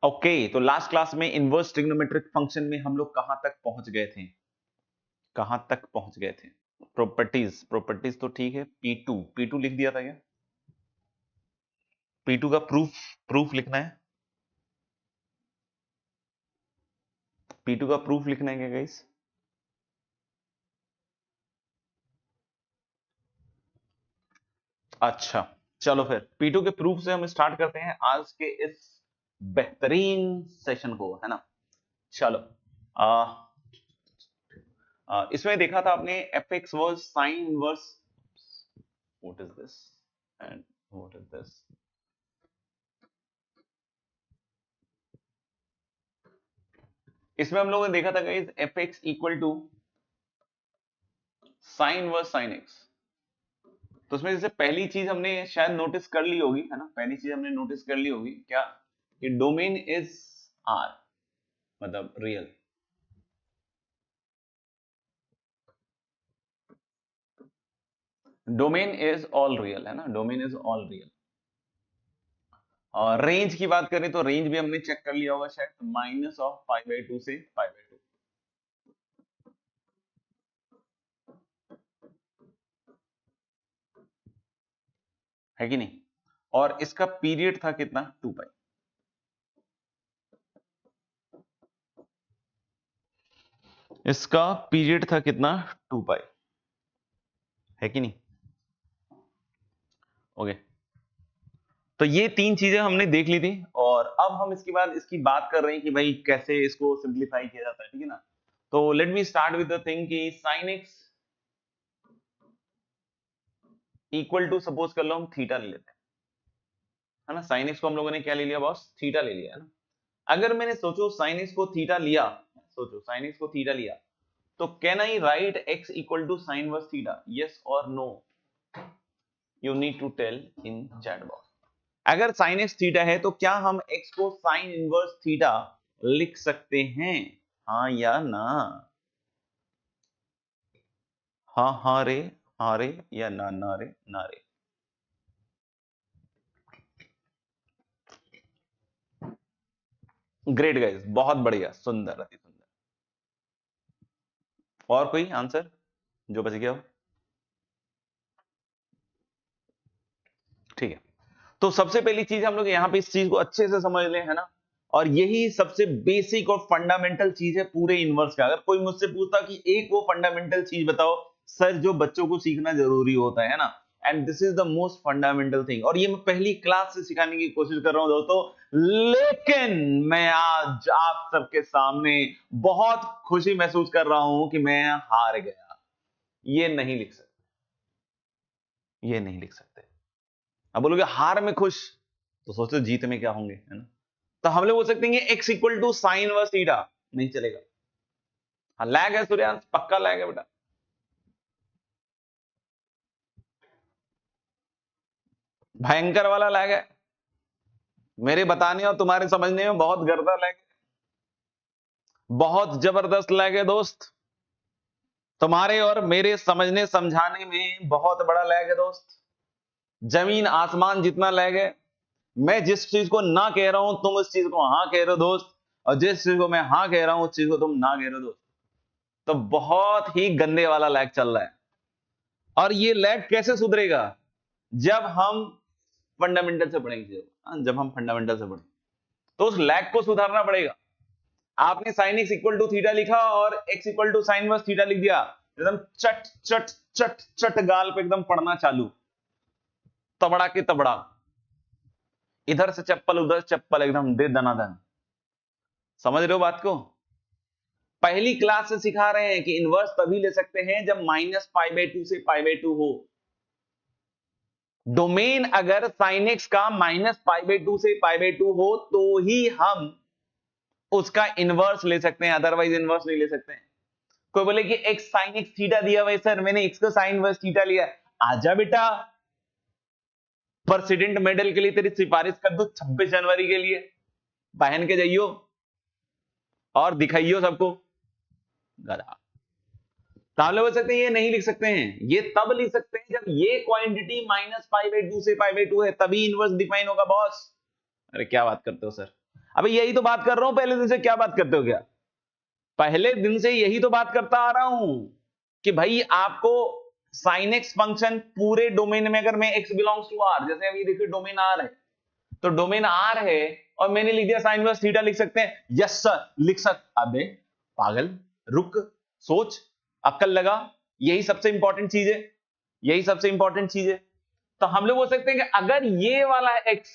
Okay तो last class में inverse trigonometric function में हम लोग कहां तक पहुंच गए थे? कहां तक पहुंच गए थे? प्रॉपर्टीज तो ठीक है। P2 लिख दिया था क्या? P2 का प्रूफ लिखना है। P2 का प्रूफ लिखना है क्या गाइस? अच्छा चलो फिर P2 के प्रूफ से हम स्टार्ट करते हैं आज के इस बेहतरीन सेशन को, है ना। चलो इसमें देखा था आपने fx was sin inverse, what is this and what is this? इसमें हम लोगों ने देखा था guys fx equal to sine inverse sine x. तो उसमें जैसे पहली चीज हमने शायद नोटिस कर ली होगी, है ना, पहली चीज हमने नोटिस कर ली होगी क्या, कि डोमेन इज आर, मतलब real. Domain is all real, है ना, डोमेन इज ऑल रियल। और रेंज की बात करें तो रेंज भी हमने चेक कर लिया होगा शायद, माइनस ऑफ π/2 से π/2, है कि नहीं। और इसका पीरियड था कितना, 2π। इसका पीरियड था कितना, 2π, है कि नहीं। ओके तो ये तीन चीजें हमने देख ली थी और अब हम इसके बाद इसकी बात कर रहे हैं कि भाई कैसे इसको सिंप्लीफाई किया जाता है, ठीक है ना। तो let me start with the thing कि sin x equal to, suppose कर लो हम थीटा ले लेते हैं, है ना। sin x को हम लोगों ने क्या ले लिया बॉस, थीटा ले लिया, है ना। अगर मैंने सोचो sin x को थीटा लिया, सोचो sin x को थीटा लिया, तो can I write x equal to sin verse theta, yes और no, you need to tell in chat box. अगर sin x थीटा है तो क्या हम x को sin इनवर्स थीटा लिख सकते हैं, हाँ या ना? हाँ रे या ना ना रे, ना रे। ग्रेट गाइस, बहुत बढ़िया, सुंदर, अति सुंदर। और कोई आंसर जो बच गया हो? ठीक है तो सबसे पहली चीज हम लोग यहाँ पे इस चीज को अच्छे से समझ लें, है ना। और यही सबसे बेसिक और फंडामेंटल चीज है पूरे इनवर्स का। अगर कोई मुझसे पूछता कि एक वो फंडामेंटल चीज बताओ सर जो बच्चों को सीखना जरूरी होता है ना, and this is the most fundamental thing, और ये मैं पहली क्लास से सिखाने की कोशिश कर रहा हूं दोस्तों। लेकिन मैं आज आप सबके सामने बहुत खुशी महसूस कर रहा हूं कि मैं हार गया। ये नहीं लिख सकते, ये नहीं लिख सकते। अब बोलोगे हार में खुश, तो सोचो जीत में क्या होंगे, है ना। तो हम लोग बोल सकते हैं x equal to sine inverse theta, नहीं चलेगा। हाँ लैग है सूर्यांश, पक्का लैग है बेटा। भयंकर वाला लैग है, मेरे बताने और तुम्हारे समझने में बहुत गर्दा लैग है, बहुत जबरदस्त लैग है दोस्त। तुम्हारे और मेरे समझने समझाने में बहुत बड़ा लैग है दोस्त, जमीन आसमान जितना लैग है। मैं जिस चीज को ना कह रहा हूं तुम उस चीज को हाँ कह रहे हो दोस्त, और जिस चीज को मैं हाँ कह रहा हूं उस चीज को तुम ना कह रहे हो दोस्त। तो बहुत ही गंदे वाला लैग चल रहा है। और ये लैग कैसे सुधरेगा, जब हम फंडामेंटल से पढ़ेंगे। जब हम फंडामेंटल से पढ़ेंगे तो उस लैग को सुधारना पड़ेगा। आपने sine x equal to theta लिखा और x equal to sine inverse theta लिख दिया, एकदम चट चट चट चट गाल पे एकदम पढ़ना चालू, तबड़ा के तबड़ा, इधर से चप्पल उधर चप्पल, एकदम दे दनादन। समझ रहे हो बात को? पहली क्लास से सिखा रहे हैं कि इनवर्स तभी ले सकते हैं जब -π/2 से π/2 हो। डोमेन अगर sin x का -π/2 से π/2 हो तो ही हम उसका इनवर्स ले सकते हैं, अदरवाइज इनवर्स नहीं ले सकते हैं। कोई बोले कि x sin x थीटा दिया हुआ है सर, मैंने x को sin इनवर्स थीटा लिया। आजा बेटा, प्रेसिडेंट मेडल के लिए तेरी सिफारिश कर दो 26 जनवरी के लिए, पहन के जाइयो और दिखाइयो सबको, गधा। तो आप लोग बोल सकते हैं ये नहीं लिख सकते हैं, ये तब लिख सकते हैं जब ये क्वांटिटी -π/2 से π/2 है, तभी इनवर्स डिफाइन होगा बॉस। अरे क्या बात करते हो सर, अबे यही तो बात कर रहा हूं, पहले दिन से क्या बात करते हो क्या? पहले दिन से यही तो बात करता आ रहा हूं कि भाई आपको sin x फंक्शन पूरे डोमेन में, अगर मैं x बिलोंग्स टू r, जैसे अभी देखिए डोमेन r है, तो डोमेन r है और मैंने लिख दिया sin इनवर्स थीटा, लिख सकते हैं? यस सर लिख सकते। अबे पागल, रुक, सोच, अक्ल लगा, यही सबसे इंपॉर्टेंट चीज है, यही सबसे इंपॉर्टेंट चीज है। तो हम लोग बोल सकते हैं कि अगर ये वाला x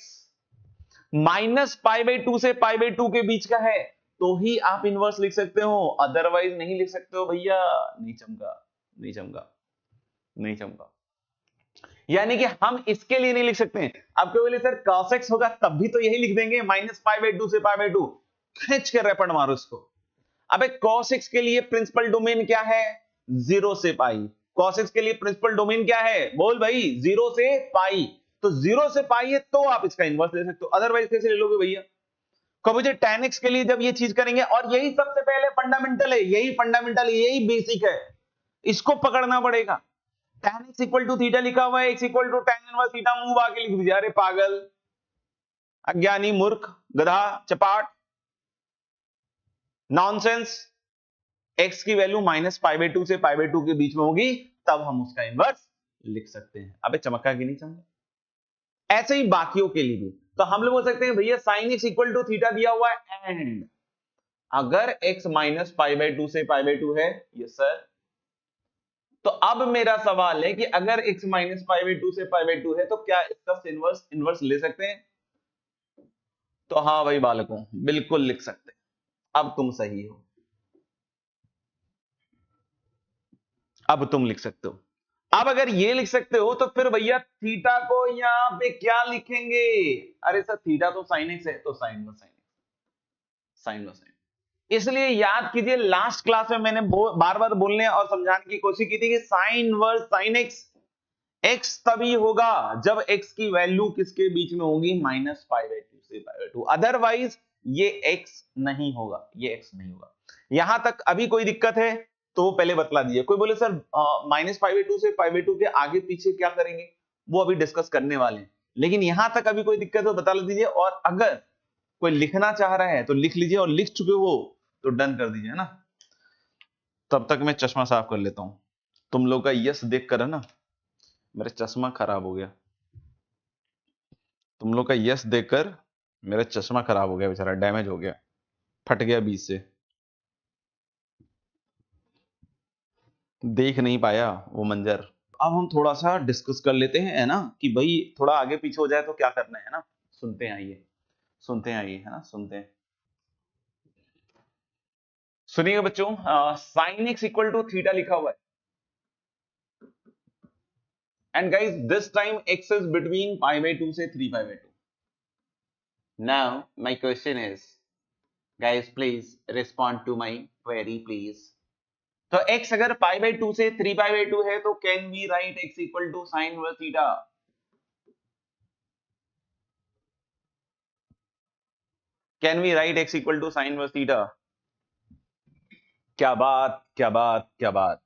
-π/2 से π/2 के बीच का है तो ही आप इनवर्स लिख सकते हो, अदरवाइज नहीं लिख सकते हो भैया। नहीं चमका, नहीं चमका, नहीं चमका। यानी कि हम इसके लिए नहीं लिख सकते हैं। अब क्यों बोले सर cos x होगा तब भी तो यही लिख देंगे, -π/2 से π/2, खींच के रैपट मारो इसको। अबे cos x के लिए प्रिंसिपल डोमेन क्या है? 0 से पाई। cos x के लिए प्रिंसिपल डोमेन क्या है? बोल भाई, 0 से पाई। तो 0 से पाई है तो आप इसका इनवर्स ले सकते हो, अदरवाइज कैसे ले लोगे भैया? को मुझे tan x के लिए जब ये चीज करेंगे, और यही सबसे पहले फंडामेंटल है, यही फंडामेंटल है, यही बेसिक है, इसको पकड़ना पड़ेगा। tan x equal to theta लिखा हुआ है, x equal to tan inverse theta, मुंह आके लिख दीजिए। अरे पागल, अज्ञानी, मूर्ख, गधा, चपाट, नॉनसेंस। x की वैल्यू -π/2 से π/2 के बीच में होगी तब हम उसका इनवर्स लिख सकते हैं। अबे चमका कि नहीं चमका? ऐसे ही बाकियों के लिए भी तो हम लोग बोल सकते हैं भैया sin x equal to theta दिया हुआ है, एंड अगर x -π/2 से π/2 है, यस सर, तो अब मेरा सवाल है कि अगर x -π/2 से π/2 है तो क्या इसका इनवर्स ले सकते हैं? तो हाँ भाई बालकों, बिल्कुल लिख सकते हैं। अब तुम सही हो, अब तुम लिख सकते हो। अब अगर ये लिख सकते हो तो फिर भैया थीटा को यहां पे क्या लिखेंगे? अरे सर थीटा तो sin x है, तो sin व sin व sin। इसलिए याद कीजिए, लास्ट क्लास में मैंने बार बार बोलने और समझाने की कोशिश की थी कि sin inverse sin x, x तभी होगा जब x की वैल्यू किसके बीच में होगी? -π/2 से π/2, अदरवाइज ये x नहीं होगा, ये x नहीं होगा। यहां तक अभी कोई दिक्कत है तो पहले बतला दीजिए। कोई बोले सर -π/2 से π/2 के आगे पीछे क्या करेंगे, वो अभी डिस्कस करने वाले हैं, लेकिन यहां तक अभी कोई दिक्कत हो बता दीजिए। और अगर कोई लिखना चाह रहा है तो लिख लीजिए, और लिख चुके हो तो डन कर दीजिए, है ना। तब तक मैं चश्मा साफ कर लेता हूं। तुम लोग का यस देख कर, है ना, मेरा चश्मा खराब हो गया। तुम लोग का यस देखकर मेरा चश्मा खराब हो गया, बेचारा डैमेज हो गया, फट गया बीच से, देख नहीं पाया वो मंजर। अब हम थोड़ा सा डिस्कस कर लेते हैं, है ना, कि भाई थोड़ा आगे पीछे हो जाए तो क्या करना है ना। सुनते हैं, आइए सुनते हैं, आइए, है ना, सुनते हैं। सुनिएगा बच्चों, sin x equal to theta लिखा हुआ है, and guys this time x is between π/2 से 3π/2। Now my question is, guys please respond to my query please. तो x अगर π/2 से 3π/2 है तो can we write x equal to sin inverse theta? Can we write x equal to sin inverse theta? क्या बात, क्या बात, क्या बात,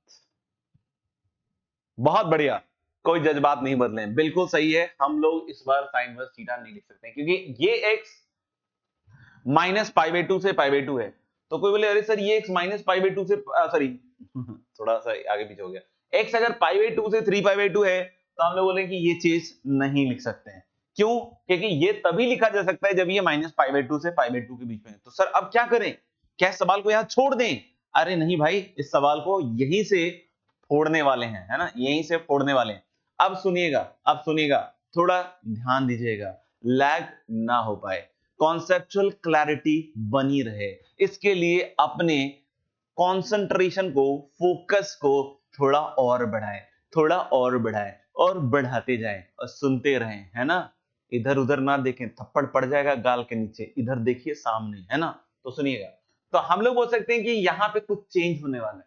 बहुत बढ़िया। कोई जज्बात नहीं बदले, बिल्कुल सही है। हम लोग इस बार sin इनवर्स थीटा नहीं लिख सकते क्योंकि ये x -π/2 से π/2 है। तो कोई बोले अरे सर ये x -π/2 से सॉरी थोड़ा सा आगे पीछे हो गया, x अगर π/2 से 3π/2 है तो हम लोग बोले कि ये चीज नहीं लिख सकते हैं। क्यों? क्योंकि ये तभी लिखा जा सकता है जब ये -π/2 से π/2 के बीच में है। तो सर अब क्या करें? क्या इस सवाल को यहां छोड़ दें? अरे नहीं भाई, इस सवाल को यहीं से फोड़ने वाले हैं, है ना, यहीं से फोड़ने वाले हैं। अब सुनिएगा, अब सुनिएगा, थोड़ा ध्यान दीजिएगा, लैग ना हो पाए, कॉन्सेप्चुअल क्लैरिटी बनी रहे, इसके लिए अपने कंसंट्रेशन को, फोकस को थोड़ा और बढ़ाएं, थोड़ा और बढ़ाएं, और बढ़ाते जाएं और सुनते रहें, है ना। इधर उधर ना देखें, थप्पड़ पड़ जाएगा गाल के नीचे, इधर देखिए सामने, है ना। तो सुनिएगा, तो हम लोग बोल सकते हैं कि यहां पे कुछ चेंज होने वाला है,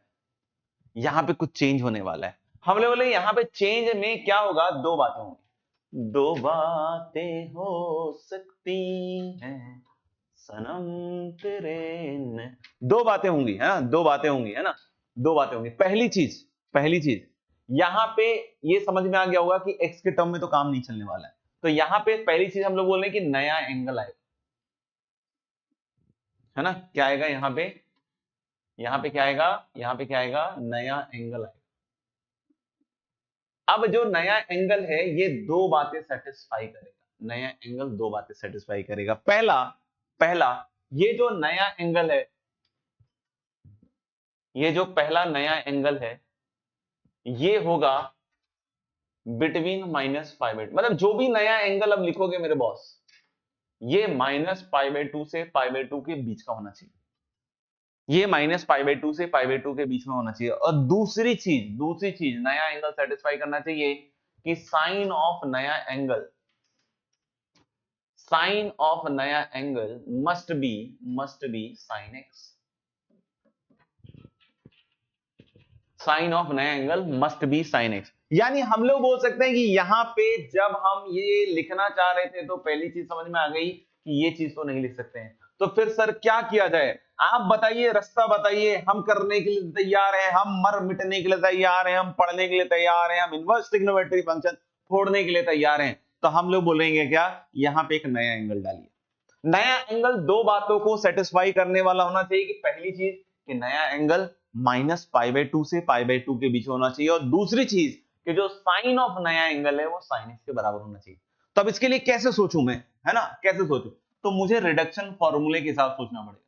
यहां पे कुछ चेंज होने वाला है। हम लोग बोले यहां पे चेंज में क्या होगा? दो बातें होंगी, दो बातें हो सकती हैं सनम तेरे न... दो बातें होंगी, है ना, दो बातें होंगी, है ना, दो बातें होंगी। पहली चीज यहां पे ये समझ में आ गया होगा कि x के टर्म में तो काम नहीं चलने वाला है। तो यहां पे पहली चीज हम लोग बोल रहे हैं कि नया एंगल आएगा, है ना, क्या आएगा यहाँ पे, क्या आएगा, क्या आएगा, नया एंगल आएगा। अब जो नया एंगल है ये दो बातें सेटिस्फाई करेगा, नया एंगल दो बातें सेटिस्फाई करेगा। पहला पहला ये जो नया एंगल है, ये जो पहला नया एंगल है ये होगा बिटवीन -π/2, मतलब जो भी नया एंगल अब लिखोगे मेरे बॉस, ये -π/2 से π/2 के बीच का होना चाहिए, ये -π/2 से π/2 के बीच में होना चाहिए। और दूसरी चीज नया एंगल सेटिस्फाई करना चाहिए कि साइन ऑफ नया angle, must be sine x, sine of नया angle must be sine x. यानी हम लोग बोल सकते हैं कि यहां पे जब हम ये लिखना चाह रहे थे तो पहली चीज समझ में आ गई कि ये चीज तो नहीं लिख सकते हैं, तो फिर सर क्या किया जाए, आप बताइए, रास्ता बताइए, हम करने के लिए तैयार हैं, हम मर मिटने के लिए तैयार हैं, हम पढ़ने के लिए तैयार हैं, हम इनवर्स ट्रिग्नोमेट्री फंक्शन फोड़ने के लिए तैयार हैं। तो हम लोग बोलेंगे क्या, यहां पे एक नया एंगल डालिए। नया एंगल दो बातों को सेटिस्फाई करने वाला होना चाहिए कि पहली चीज कि नया एंगल -π/2 से π/2 के बीच होना चाहिए, और दूसरी चीज कि जो साइन ऑफ नया एंगल है वो साइन एक्स के बराबर होना चाहिए। तो अब इसके लिए कैसे सोचूं मैं, है ना, कैसे सोचूं, तो मुझे रिडक्शन फॉर्मूले के साथ सोचना पड़ेगा।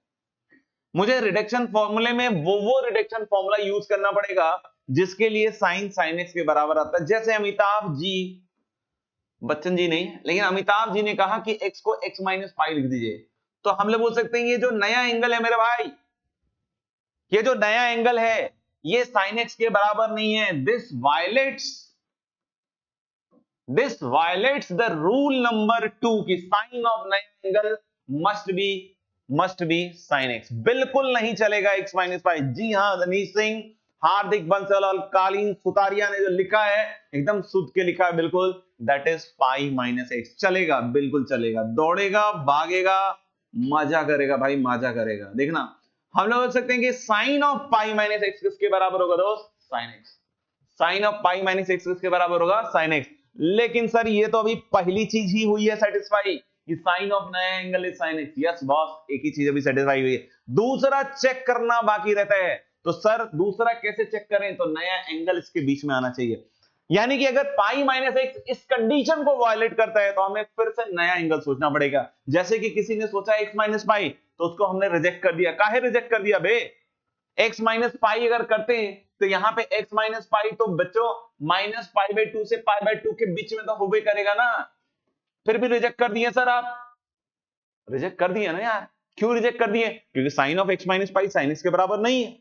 मुझे रिडक्शन फॉर्मूले में वो रिडक्शन फॉर्मूला यूज करना पड़ेगा जिसके लिए साइन एक्स के बराबर आता है। जैसे अमिताभ जी, बच्चन जी नहीं, लेकिन अमिताभ जी ने कहा कि x को x - π लिख दीजिए, तो हम लोग बोल सकते हैं ये जो नया एंगल है मेरे भाई, ये जो नया एंगल है ये साइन एक्स के बराबर नहीं है। This violets the rule number 2 की साइन ऑफ नया angle must be sine x. बिल्कुल नहीं चलेगा x - π। जी हां, रनीश सिंह, हार्दिक बंसल और कालीन सुतारिया ने जो लिखा है एकदम शुद्ध के लिखा है, बिल्कुल, दैट इज π - x। चलेगा, बिल्कुल चलेगा, दौड़ेगा, भागेगा, मजा करेगा भाई, मजा करेगा। देखना, हम लोग बोल सकते हैं कि साइन ऑफ π - x किसके बराबर होगा दोस्त, sine x. Sine of π - x किसके बराबर होगा, साइन एक्स। लेकिन सर ये तो अभी पहली चीज ही हुई है सेटिस्फाई कि साइन ऑफ नया angle is sine x. Yes boss, एक ही चीज अभी सेटिस्फाई हुई है, दूसरा चेक करना बाकी रहता है। तो सर दूसरा कैसे चेक करें, तो नया एंगल इसके बीच में आना चाहिए। यानी कि अगर π - x इस कंडीशन को वायलेट करता है तो हमें फिर से नया एंगल सोचना पड़ेगा। जैसे कि किसी ने सोचा x - π, तो उसको हमने रिजेक्ट कर दिया। काहे रिजेक्ट कर दिया बे, x - π अगर करते हैं तो यहां पे x - π तो बच्चों -π/2 से π/2 के बीच में तो होबे करेगा ना, फिर भी रिजेक्ट कर दिए सर, आप रिजेक्ट कर दिए ना यार। क्यों रिजेक्ट कर दिए, क्योंकि sine of x - π sine x के बराबर नहीं है।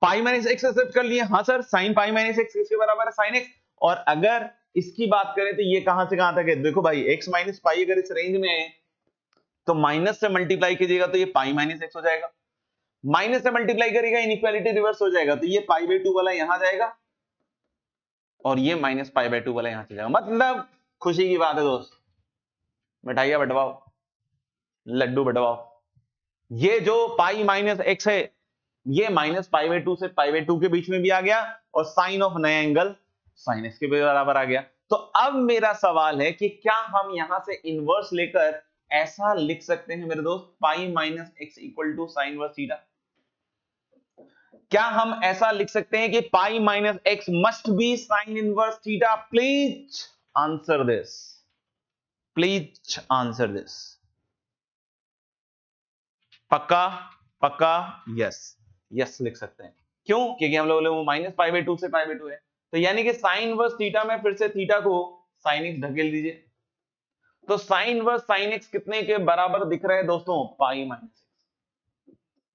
π - x एक्सेप्ट कर लिए, हाँ सर, साइन π - x किसके बराबर है, साइन x। और अगर इसकी बात करें तो ये कहां से कहां तक है, देखो भाई x - π अगर इस रेंज में है तो माइनस से मल्टीप्लाई कीजिएगा तो ये π - x हो जाएगा, माइनस से मल्टीप्लाई करेगा इनइक्वालिटी रिवर्स हो जाएगा, तो ये π/2 वाला यहां जाएगा और ये -π/2 वाला यहां से जाएगा। मतलब खुशी की बात है दोस्त, मिठाइयां बंटवाओ, लड्डू बंटवाओ। ये जो π - x है ये -π/2 से π/2 के बीच में भी आ गया और साइन ऑफ नया एंगल साइन x के बराबर आ गया। तो अब मेरा सवाल है कि क्या हम यहां से इनवर्स लेकर ऐसा लिख सकते हैं मेरे दोस्त, π - x equal to sine inverse theta. क्या हम ऐसा लिख सकते हैं कि π - x must be sine inverse theta? Please answer this, please answer this. पक्का पक्का, यस यस लिख सकते हैं। क्यों, क्योंकि हम लोग -π/2 से π/2 है, तो यानी कि साइन इनवर्स थीटा में फिर से थीटा को साइन x ढकेल दीजिए, तो साइन इनवर्स साइन x कितने के बराबर दिख रहा है दोस्तों, π - x।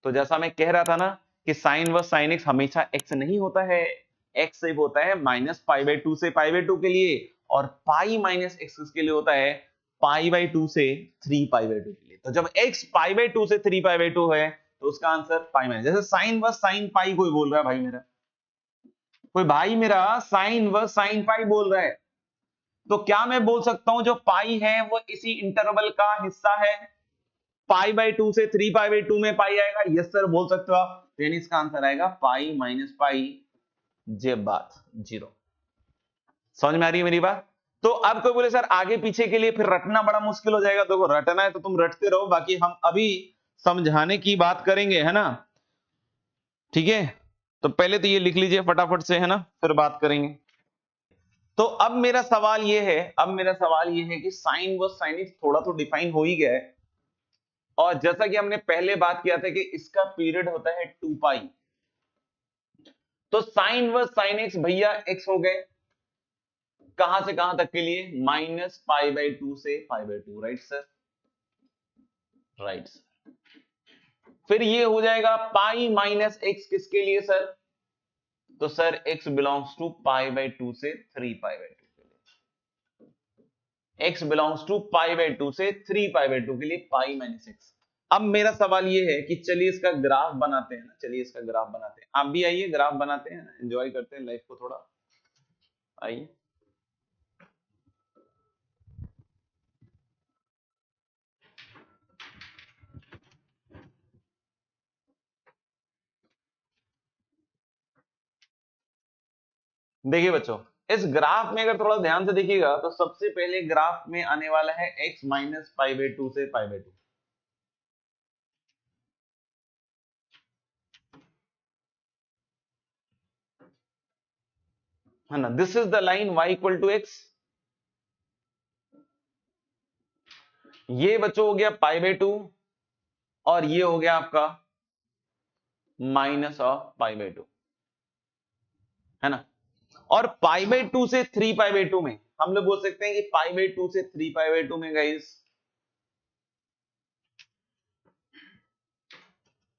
तो जैसा मैं कह रहा था ना कि साइन इनवर्स साइन x हमेशा x नहीं होता है, x सिर्फ होता है -π/2 से π/2 के लिए, और π - x के लिए होता है π/2 से 3π/2 के लिए। तो जब x π/2 से 3π/2 है तो उसका आंसर π-, जैसे साइन वर्स साइन पाई कोई बोल रहा है भाई मेरा, कोई भाई मेरा साइन वर्स साइन पाई बोल रहा है, तो क्या मैं बोल सकता हूं जो पाई है वो इसी इंटरवल का हिस्सा है, π/2 से 3π/2 में पाई आएगा, यस सर बोल सकते हो आप। तो यानी इसका आंसर आएगा π - π, जे बात 0। समझ में आ रही है मेरी बात? तो अब कोई बोले सर आगे पीछे के लिए फिर रटना बड़ा मुश्किल हो जाएगा, देखो रटना है तो तुम रटते रहो, बाकी हम अभी समझाने की बात करेंगे, है ना? ठीक है, तो पहले तो ये लिख लीजिए फटाफट से, है ना, फिर बात करेंगे। तो अब मेरा सवाल ये है कि साइन व साइनिक थोड़ा तो डिफाइन हो ही गया है, और जैसा कि हमने पहले बात किया था कि इसका पीरियड होता है 2 पाई, तो साइन व साइन एक्स भैया एक्स हो गए, कहां से कहां तक के लिए, -π/2 से π/2, राइट सर? Right sir. फिर ये हो जाएगा पाई माइनस एक्स किसके लिए सर? तो सर x बिलोंग्स टू π/2 से 3π/2 के लिए, x बिलोंग्स टू π/2 से 3π/2 के लिए पाई माइनस एक्स। अब मेरा सवाल ये है कि चलिए इसका ग्राफ बनाते हैं ना, चलिए इसका ग्राफ बनाते हैं, आप भी आइए ग्राफ बनाते हैं, एंजॉय करते हैं लाइफ को थोड़ा, आइए। देखिए बच्चों, इस ग्राफ में अगर थोड़ा ध्यान से देखिएगा तो सबसे पहले ग्राफ में आने वाला है x माइनस π/2 से π/2, है ना? This is the line y equal to x. ये बच्चों हो गया π/2, और ये हो गया आपका माइनस ऑफ π/2, है ना? और π/2 से 3π/2 में हम लोग बोल सकते हैं कि π/2 से 3π/2 में guys,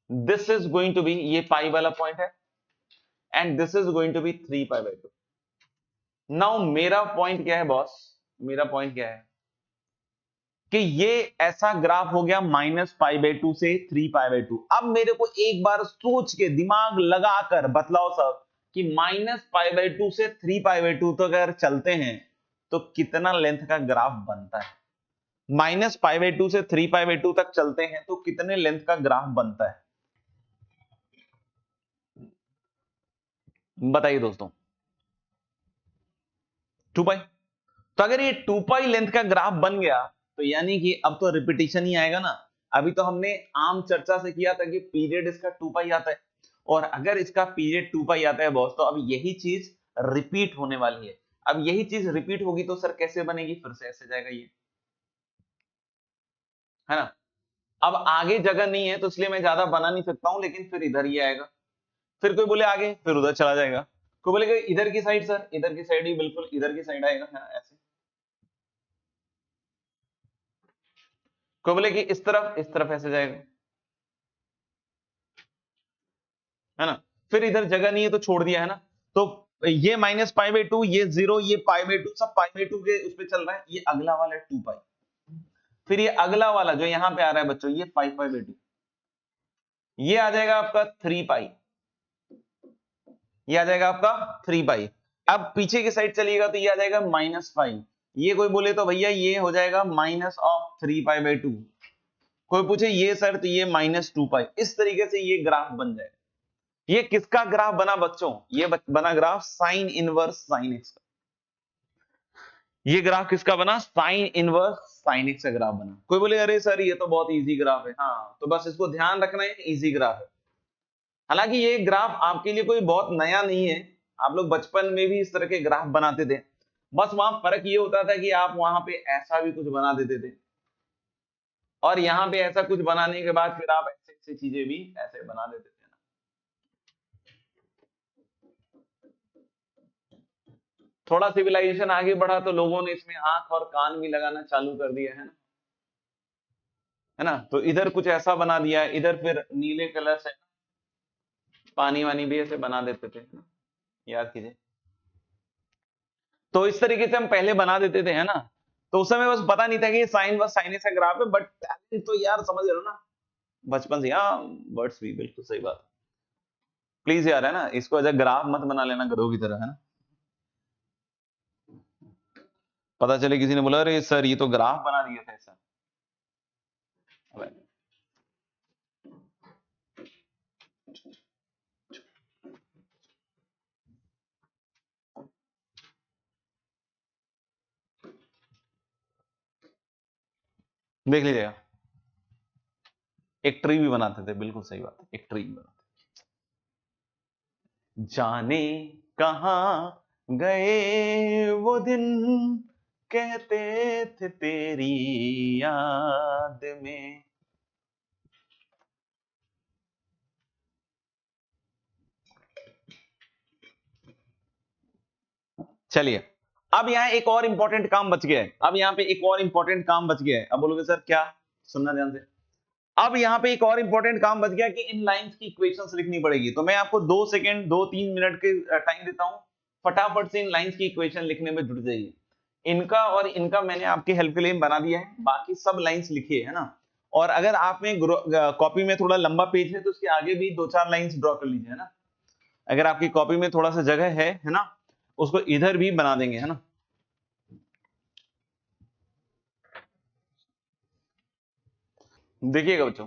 this is going to be, ये पाई वाला पॉइंट है, and this is going to be 3π/2। Now मेरा पॉइंट क्या है बॉस, मेरा पॉइंट क्या है कि ये ऐसा ग्राफ हो गया -π/2 से 3π/2। अब मेरे को एक बार सोच के दिमाग लगाकर बतलाओ सब कि -π/2 से 3π/2 तो अगर चलते हैं तो कितना लेंथ का ग्राफ बनता है? -π/2 से 3π/2 तक चलते हैं तो कितने लेंथ का ग्राफ बनता है, बताइए दोस्तों? 2 पाई। तो अगर ये 2 पाई लेंथ का ग्राफ बन गया तो यानी कि अब तो रिपीटिशन ही आएगा ना। अभी तो हमने आम चर्चा से किया था कि पीरियड इसका 2 पाई आता है, और अगर इसका पीरियड 2 पाई आता है बॉस, तो अब यही चीज रिपीट होने वाली है। अब यही चीज रिपीट होगी तो सर कैसे बनेगी, फिर से ऐसे जाएगा ये, है ना? अब आगे जगह नहीं है तो इसलिए मैं ज्यादा बना नहीं सकता हूं, लेकिन फिर इधर ही आएगा, फिर कोई बोले आगे, फिर उधर चला जाएगा, कोई बोलेगा इधर की साइड, सर इधर की साइड ही, बिल्कुल इधर की साइड आएगा, है ना? ऐसे कोई बोले कि इस तरफ ऐसे जाएगा, है ना? फिर इधर जगह नहीं है तो छोड़ दिया, है ना? तो ये -π/2, ये 0, ये π/2, सब π/2 के उस पे चल रहा है। ये अगला वाला है 2 पाई, फिर ये अगला वाला जो यहां पे आ रहा है बच्चों, ये 5π/2, ये आ जाएगा आपका 3 पाई, ये आ जाएगा आपका 3 पाई। अब पीछे की साइड चलिएगा तो ये आ जाएगा -पाई। ये कोई बोले तो भैया ये हो जाएगा -3π/2। कोई पूछे ये सर तो ये -2 पाई। इस तरीके से ये ग्राफ बन जाएगा। ये किसका ग्राफ बना बच्चों? ये बना graph sine inverse sine x का। ये ग्राफ किसका बना? साइन इनवर्स साइन एक्स का ग्राफ बना। कोई बोले अरे सर ये तो बहुत इजी ग्राफ है। हाँ, तो बस इसको ध्यान रखना है, इजी ग्राफ है। हालांकि ये ग्राफ आपके लिए कोई बहुत नया नहीं है, आप लोग बचपन में भी इस तरह के ग्राफ बनाते थे। बस वहां फर्क ये होता था कि आप वहां पे ऐसा भी कुछ बना देते थे, और यहाँ पे ऐसा कुछ बनाने के बाद फिर आप ऐसे ऐसी चीजें भी ऐसे बना देते थे ना। थोड़ा सिविलाइजेशन आगे बढ़ा तो लोगों ने इसमें आंख और कान भी लगाना चालू कर दिया, है ना? तो इधर कुछ ऐसा बना दिया, इधर फिर नीले कलर से पानी वानी भी ऐसे बना देते थे, है ना? याद कीजिए। तो इस तरीके से हम पहले बना देते थे, है ना? तो उस समय बस पता नहीं था कि ये साइन व साइनस का ग्राफ है, बट टैलेंट तो यार समझ रहे हो ना, बचपन से। हाँ, वर्ड्स भी बिल्कुल सही बात। प्लीज यार, है ना, इसको एज ग्राफ मत बना लेना गधों की तरह, है ना? पता चले किसी ने बोला अरे सर ये तो ग्राफ बना दिया था ऐसा। अबे, देख लीजिएगा। एक ट्री भी बनाते थे, बिल्कुल सही बात है, एक ट्री भी बनाते। जाने कहां गए वो दिन, कहते थे तेरी याद में। चलिए, अब यहां एक और इंपॉर्टेंट काम बच गया है। अब यहां पे एक और इंपॉर्टेंट काम बच गया है। अब बोलोगे सर क्या, सुनना ध्यान से। अब यहां पे एक और इंपॉर्टेंट काम बच गया कि इन लाइंस की इक्वेशंस लिखनी पड़ेगी। तो मैं आपको 2 सेकंड 2-3 मिनट के टाइम देता हूं, फटाफट से इन लाइंस की इक्वेशन लिखने में जुट जाइए। इनका और इनका मैंने आपके हेल्प के लिए बना दिया है, बाकी सब लाइंस लिखिए, है ना। और अगर आप में कॉपी में थोड़ा लंबा पेज है तो उसके आगे भी 2-4 लाइंस ड्रॉ कर लीजिए, है ना। अगर आपकी कॉपी में थोड़ा सा जगह है ना, उसको इधर भी बना देंगे, है ना। देखिएगा बच्चों,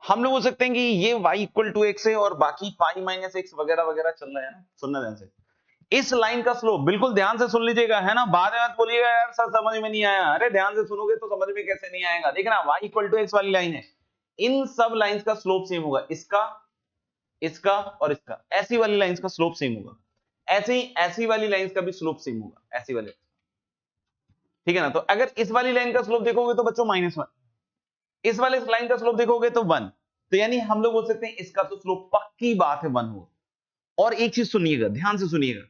हम लोग बोल सकते हैं कि ये y इक्वल टू एक्स है और बाकी पाई माइनस एक्स वगैरह वगैरह चल रहा है ना। सुनना ध्यान से, इस लाइन का स्लोप बिल्कुल ध्यान से सुन लीजिएगा, है ना। बाद में मत बोलिएगा यार सर समझ में नहीं आया। अरे ध्यान से सुनोगे तो समझ में कैसे नहीं आएगा। देखना, y इक्वल टू एक्स वाली लाइन है, इन सब लाइंस का स्लोप सेम होगा, इसका, इसका और इसका। ऐसी वाली लाइंस का स्लोप सेम होगा, ऐसे ही ऐसी वाली लाइंस का भी स्लोप सेम होगा, ऐसी वाली। ठीक है ना। तो अगर इस वाली लाइन का स्लोप देखोगे तो बच्चों -1, इस वाले लाइन का स्लोप देखोगे तो 1। तो यानी हम लोग बोल सकते हैं इसका तो स्लोप पक्की बात है 1 होगा। और एक चीज सुनिएगा, ध्यान से सुनिएगा,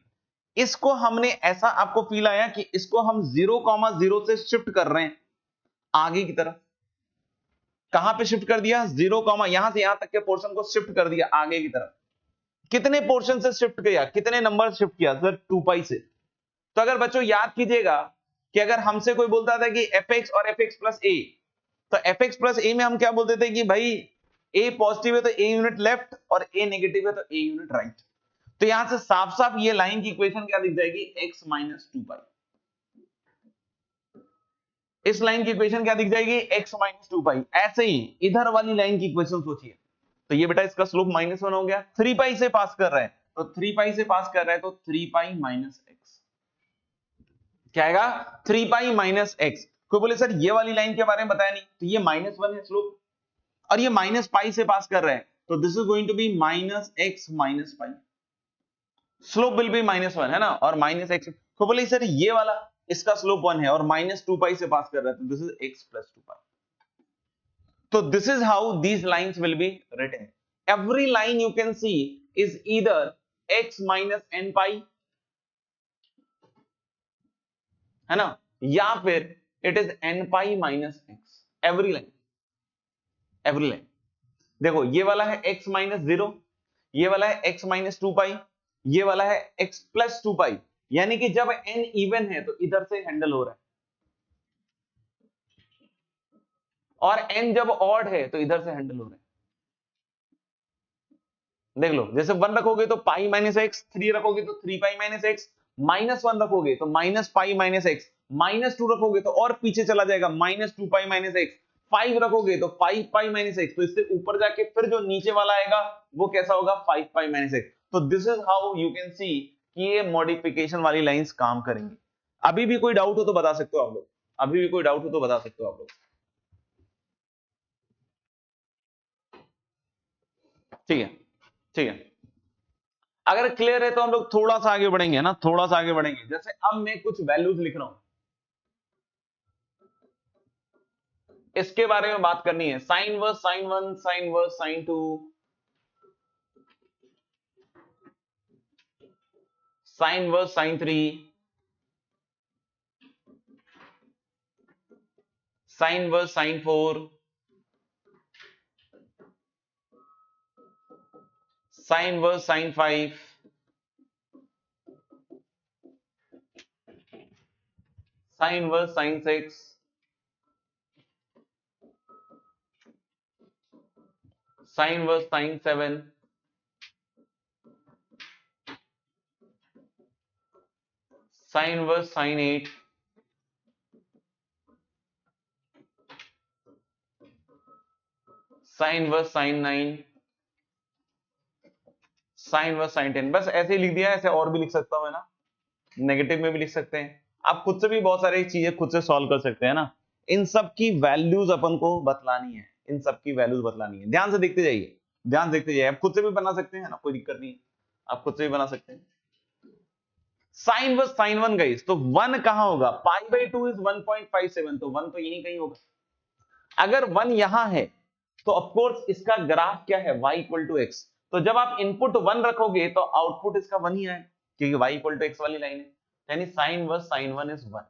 इसको हमने ऐसा आपको फील आया कि इसको हम 0,0 से शिफ्ट कर रहे हैं आगे की तरफ। कहां पे शिफ्ट कर दिया? 0, यहां से यहां तक के पोर्शन को शिफ्ट कर दिया आगे की तरफ। कितने पोर्शन से शिफ्ट किया, कितने नंबर शिफ्ट किया सर? 2 से। तो अगर बच्चों याद कीजिएगा कि अगर हमसे कोई बोलता था कि fx और fx प्लस a, तो fx प्लस a में हम क्या बोलते थे कि भाई a पॉजिटिव है तो a यूनिट लेफ्ट और a नेगेटिव है तो a यूनिट राइट। तो यहां से साफ साफ ये लाइन की इक्वेशन क्या दिख जाएगी? x माइनस 2 इस लाइन की इक्वेशन क्या दिख जाएगी? x माइनस 2 ऐसे ही इधर वाली लाइन की इक्वेशन सोचिए, तो ये बेटा इसका स्लोप -1 हो गया। 3 से पास कर रहा है तो 3 से पास कर रहा है तो 3 माइनस x क्या आएगा? 3 माइनस x। कोई बोले सर ये वाली लाइन के बारे में बताया नहीं, तो ये -1 है स्लोप और ये -π से पास कर रहा है, तो this is going to be -x minus π। Slope will be -1, है ना, और -x। कोई बोले सर ये वाला इसका स्लोप 1 है और -2π से पास कर रहा है, तो दिस इज x प्लस 2π। तो this is how these lines will be written. Every line you can see is either x minus nπ, है ना, या फिर it is nπ minus x। Every line, every line. देखो ये वाला है x minus 0, ये वाला है x माइनस 2π, ये वाला है x प्लस 2π। यानी कि जब n इवन है तो इधर से हैंडल हो रहा है, और n जब ऑड है तो इधर से हैंडल हो रहा है। देख लो, जैसे 1 रखोगे तो पाई माइनस एक्स, 3 रखोगे तो 3π माइनस एक्स, -1 रखोगे तो -π माइनस एक्स, -2 रखोगे तो और पीछे चला जाएगा -2π माइनस एक्स, 5 रखोगे तो 5π माइनस एक्स। तो इससे ऊपर जाके फिर जो नीचे वाला आएगा वो कैसा होगा? 5π माइनस एक्स। तो this is how you can सी कि ये मॉडिफिकेशन वाली लाइंस काम करेंगी। अभी भी कोई डाउट हो तो बता सकते हो आप लोग, अभी भी कोई डाउट हो तो बता सकते हो आप लोग। ठीक है, ठीक है। अगर क्लियर है तो हम लोग थोड़ा सा आगे बढ़ेंगे ना, थोड़ा सा आगे बढ़ेंगे। जैसे अब मैं कुछ वैल्यूज लिख रहा हूं, इसके बारे में बात करनी है। Sine inverse sine 1, sine inverse sine 2, sine inverse sine 3, sine inverse sine 4, sine inverse sine 5, sine inverse sine 6, sine inverse sine 7, sine inverse sine 8, sine inverse sine 9, sine inverse sine 10। बस ऐसे ही लिख दिया, ऐसे और भी लिख सकता हूं, है ना, नेगेटिव में भी लिख सकते हैं। आप खुद से भी बहुत सारी चीजें खुद से सॉल्व कर सकते हैं ना। इन सब की वैल्यूज अपन को बतलानी है, इन सब की वैल्यूज बतलानी है। ध्यान से देखते जाइए, ध्यान से देखते जाइए। आप खुद से भी बना सकते हैं ना, कोई दिक्कत नहीं है, आप खुद से भी बना सकते हैं। Sine inverse sine one guys, तो 1 कहां होगा? पाई बाई 2 इज 1.57, तो 1 तो यहीं कहीं होगा। अगर 1 यहां है तो ऑफकोर्स इसका ग्राफ क्या है? y equal to x. तो जब आप इनपुट 1 रखोगे तो आउटपुट इसका 1 ही आएगा, क्योंकि y इक्वल टू एक्स वाली लाइन है, यानी sine inverse sine one is 1।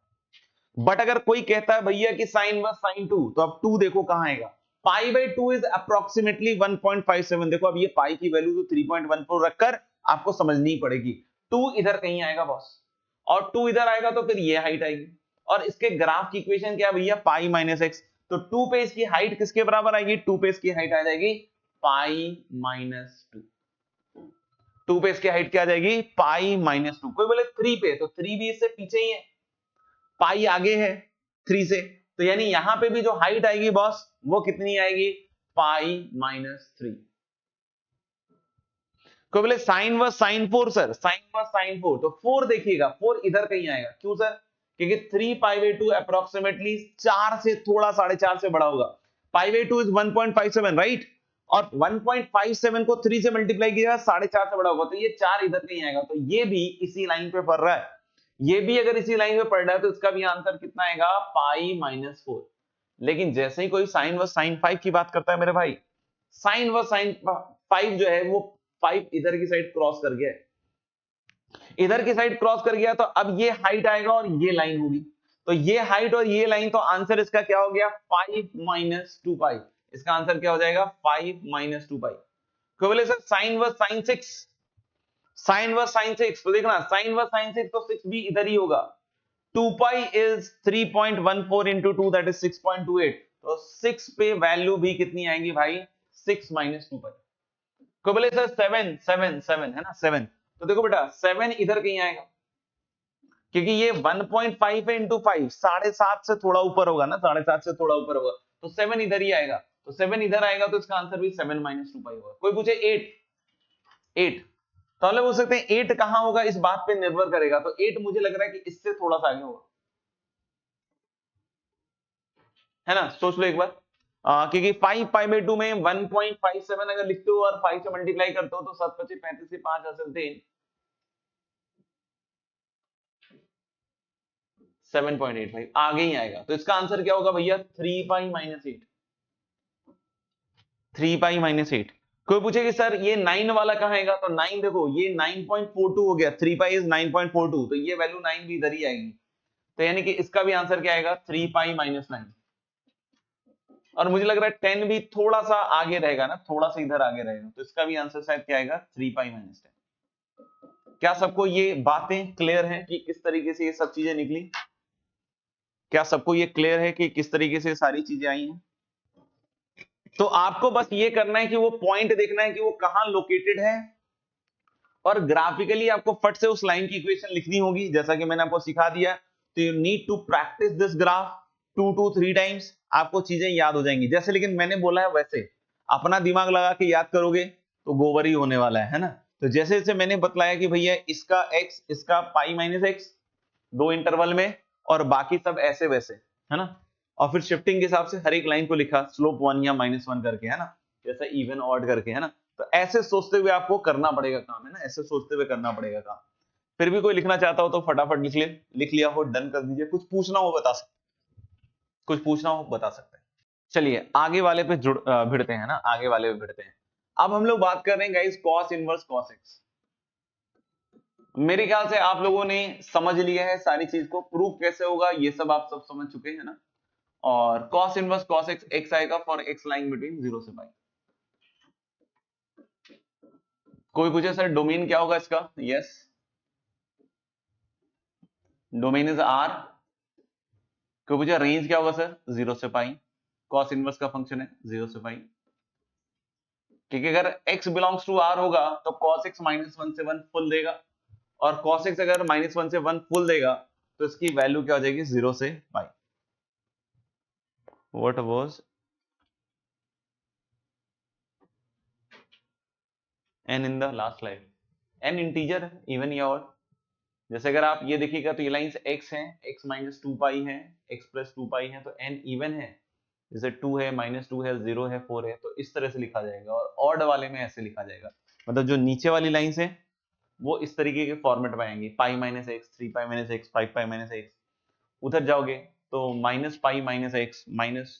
But अगर कोई कहता है भैया कि साइन वर्स साइन 2, तो अब 2 देखो कहां आएगा? पाई बाई 2 इज अप्रोक्सीमेटली 1.57। देखो अब ये पाई की वैल्यू तो 3.14 रखकर आपको समझनी पड़ेगी। 2 इधर कहीं आएगा बॉस, और 2 इधर आएगा तो फिर ये हाइट आएगी, और इसके ग्राफ की इक्वेशन क्या है भैया? पाई माइनस एक्स। तो 2 पे इसकी हाइट किसके बराबर आएगी? 2 पे इसकी हाइट आ जाएगी पाई माइनस 2। 2 पे इसकी हाइट क्या आ जाएगी? Pi minus 2। कोई बोले 3 पे, तो 3 भी इससे पीछे ही है, पाई आगे है 3 से, तो यानी यहां पे भी जो हाइट आएगी बॉस वो कितनी आएगी? Pi minus 3। कोई बोले sine inverse sine 4 sir, sine inverse sine 4, तो 4 देखिएगा, 4 इधर कहीं आएगा। क्यों सर? क्योंकि 3 पाई बाई 2 अप्रोक्सीमेटली 4 से थोड़ा 4.5 से बड़ा होगा। पाई बाई 2 इज 1.57 राइट, और 1.57 को 3 से मल्टीप्लाई किया 4.5 से बड़ा होगा, तो ये 4 इधर कहीं आएगा। तो ये भी इसी लाइन पे पड़ रहा है, ये भी अगर इसी लाइन पे पड़ रहा है तो इसका भी आंसर कितना आएगा? Pi minus 4। लेकिन जैसे ही कोई साइन वर्स साइन 5 की बात करता है मेरे भाई, साइन वर्स साइन 5 जो है वो 5 इधर की साइड क्रॉस कर गया, इधर की साइड क्रॉस कर गया, तो अब ये हाइट आएगा और ये लाइन होगी, तो ये हाइट और ये लाइन, तो आंसर इसका क्या हो गया? 5 माइनस 2 पाई। इसका आंसर क्या हो जाएगा? 5 माइनस 2 पाई। क्यों बोले sir sine inverse sine 6, sine inverse sine 6, तो देखना साइन वर्स साइन 6 तो 6 भी इधर ही होगा। 2 pi is 3.14 into 2 that is 6.28, तो 6 पे वैल्यू भी कितनी आएगी भाई? 6 माइनस 2 पाई। को बोले सर 7 7 7 है ना 7, तो देखो बेटा 7 इधर कहीं आएगा, क्योंकि ये 1.5 है इंटू 5, 7.5 से थोड़ा ऊपर होगा ना, 7.5 से थोड़ा ऊपर होगा, तो 7 इधर ही आएगा, तो 7 इधर आएगा तो इसका आंसर भी 7 माइनस 2 पाई होगा। कोई पूछे 8 तो हम लोग बोल सकते हैं 8 कहां होगा, इस बात पे निर्भर करेगा, तो 8 मुझे लग रहा है कि इससे थोड़ा सा आगे होगा, है ना? सोच लो एक बार, क्योंकि 5 पाई बाई 2 में 1.57 अगर लिखते हो और 5 से मल्टीप्लाई करते हो तो 7 25 35 से 5 हासिल थे 7.85 आगे ही आएगा, तो इसका आंसर क्या होगा भैया? 3 पाई माइनस 8, 3 पाई माइनस 8। कोई पूछे कि सर ये 9 वाला कहां आएगा, तो 9 देखो ये 9.42 हो गया, 3 पाई इज 9.42, तो ये वैल्यू 9 भी इधर ही आएगी, तो यानी कि इसका भी आंसर क्या आएगा? 3 पाई माइनस 9। और मुझे लग रहा है 10 भी थोड़ा सा आगे रहेगा ना, थोड़ा सा इधर आगे रहेगा, तो इसका भी आंसर शायद क्या आएगा? 3 पाई माइनस 10। क्या सबको ये बातें क्लियर हैं कि किस तरीके से ये सब चीजें निकली? क्या सबको ये क्लियर है कि किस तरीके से सारी चीजें आई हैं? तो आपको बस ये करना है कि वो पॉइंट देखना है कि वो कहां लोकेटेड है, और ग्राफिकली आपको फट से उस लाइन की इक्वेशन लिखनी होगी, जैसा कि मैंने आपको सिखा दिया। तो you need to practice this graph 2 to 3 times, आपको चीजें याद हो जाएंगी। जैसे लेकिन मैंने बोला है वैसे अपना दिमाग लगा के याद करोगे तो गोबर ही होने वाला है ना? तो जैसे जैसे मैंने बतलाया कि भैया इसका x, इसका पाई माइनस एक्स 2 इंटरवल में, और बाकी सब ऐसे वैसे, है ना? और फिर शिफ्टिंग के हिसाब से हर एक लाइन को लिखा स्लोप 1 या -1 करके, है ना? जैसे इवन ऑड करके, है ना? तो ऐसे सोचते हुए आपको करना पड़ेगा काम, है ना? ऐसे सोचते हुए करना पड़ेगा काम। फिर भी कोई लिखना चाहता हो तो फटाफट लिख लिया हो, डन कर दीजिए। कुछ पूछना हो बता सकते, कुछ पूछना हो बता सकते हैं। चलिए आगे वाले पे भिड़ते हैं ना, आगे वाले पे भिड़ते हैं। अब हम लोग बात कर रहे हैं guys cos inverse cos x. मेरे ख्याल से आप लोगों ने समझ लिया है सारी चीज को, प्रूफ कैसे होगा ये सब आप सब समझ चुके हैं ना? और cos inverse cos x x आएगा फॉर x लाइन बिटवीन 0 से पाई। कोई पूछे सर डोमेन क्या होगा इसका? Yes, domain is r। कोई पूछे रेंज क्या होगा सर? 0 से पाई। cos इनवर्स का फंक्शन है 0 से पाई, क्योंकि अगर x बिलोंग्स टू r होगा तो cos x -1 से 1 फुल देगा, और cos x अगर -1 से 1 फुल देगा तो इसकी वैल्यू क्या हो जाएगी? 0 से pi. What was n in the last slide? n integer है, इवन या ऑड। जैसे अगर आप ये देखिएगा तो ये लाइंस x हैं, x -2 पाई है, x + 2 पाई है, तो n इवन है, जैसे 2 है, -2 है, 0 है, 4 है, तो इस तरह से लिखा जाएगा। और ऑड वाले में ऐसे लिखा जाएगा, मतलब जो नीचे वाली लाइन है वो इस तरीके के फॉर्मेट में आएंगे, पाई माइनस एक्स, 3 पाई माइनस एक्स, 5 पाई माइनस एक्स। उधर जाओगे तो minus pi minus x, minus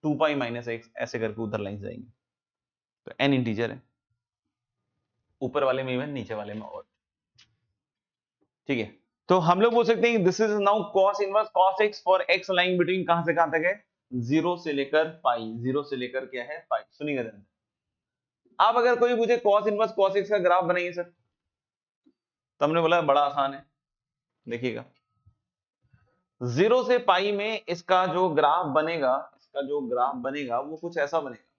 2 pi minus x, ऐसे करके उधर लाइन जाएंगे। तो n इंटीजर है, ऊपर वाले में इवन, नीचे वाले में ऑड। ठीक है, तो हम लोग बोल सकते हैं this is now cos inverse cos x for x line between कहां से कहां तक है, 0 से लेकर पाई, 0 से लेकर क्या है, पाई। सुनिएगा ध्यान। अब अगर कोई पूछे कॉस इनवर्स कॉस एक्स का ग्राफ बनाइए सर, तो हमने बोला बड़ा आसान है, देखिएगा 0 से पाई में इसका जो ग्राफ बनेगा, इसका जो ग्राफ बनेगा वो कुछ ऐसा बनेगा।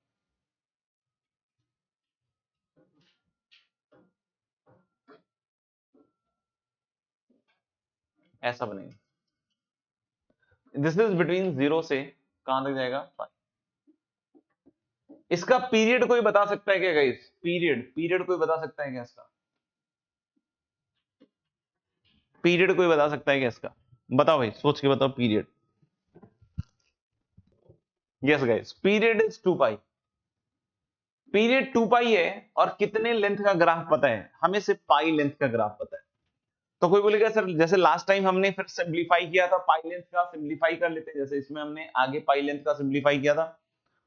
ऐसा बनेगा, दिस इज बिटवीन 0 से कहां तक जाएगा, पाई। इसका पीरियड कोई बता सकता है क्या गाइस, पीरियड, पीरियड कोई बता सकता है क्या इसका, पीरियड कोई बता सकता है क्या इसका, बताओ भाई, सोच के बताओ period. Yes guys, period is 2 pi, period 2 pi है। और कितने लेंथ का ग्राफ पता है हमें, सिर्फ पाई लेंथ का ग्राफ पता है। तो कोई बोलेगा सर जैसे लास्ट टाइम हमने फिर सिंप्लीफाई किया था पाई लेंथ का, सिंप्लीफाई कर लेते हैं, जैसे इसमें हमने आगे पाई लेंथ का सिंप्लीफाई किया था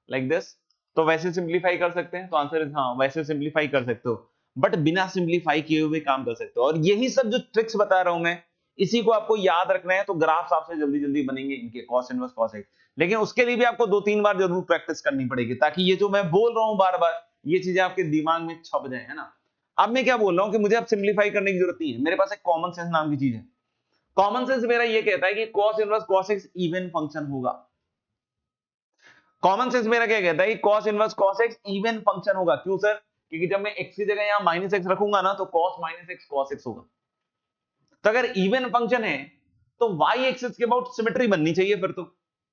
लाइक दिस, तो वैसे सिंप्लीफाई कर सकते हैं। तो आंसर इज हाँ, वैसे सिंप्लीफाई कर सकते हो, बट बिना सिंप्लीफाई किए हुए काम कर सकते हो। और यही सब जो ट्रिक्स बता रहा हूं मैं, इसी को आपको याद रखना है, तो ग्राफ्स आपसे जल्दी जल्दी बनेंगे इनके, कॉस इनवर्स कॉस एक्स। लेकिन उसके लिए भी आपको 2-3 बार जरूर प्रैक्टिस करनी पड़ेगी, ताकि ये जो मैं बोल रहा हूं बार बार, ये चीजें आपके दिमाग में छप जाए, है ना। अब मैं क्या बोल रहा हूं कि मुझे अब सिंप्लीफाई करने की जरूरत नहीं है, मेरे पास एक कॉमन सेंस नाम की चीज है। कॉमन सेंस मेरा ये कहता है कि cos inverse cos x even function होगा। कॉमन सेंस मेरा क्या कहता है कि cos inverse cos x even function होगा। क्यों सर, क्योंकि जब मैं x की जगह यहां माइनस एक्स रखूंगा ना, तो cos minus x cos x होगा। तो अगर इवन फंक्शन है तो y एक्सिस के अबाउट सिमेट्री बननी चाहिए, फिर तो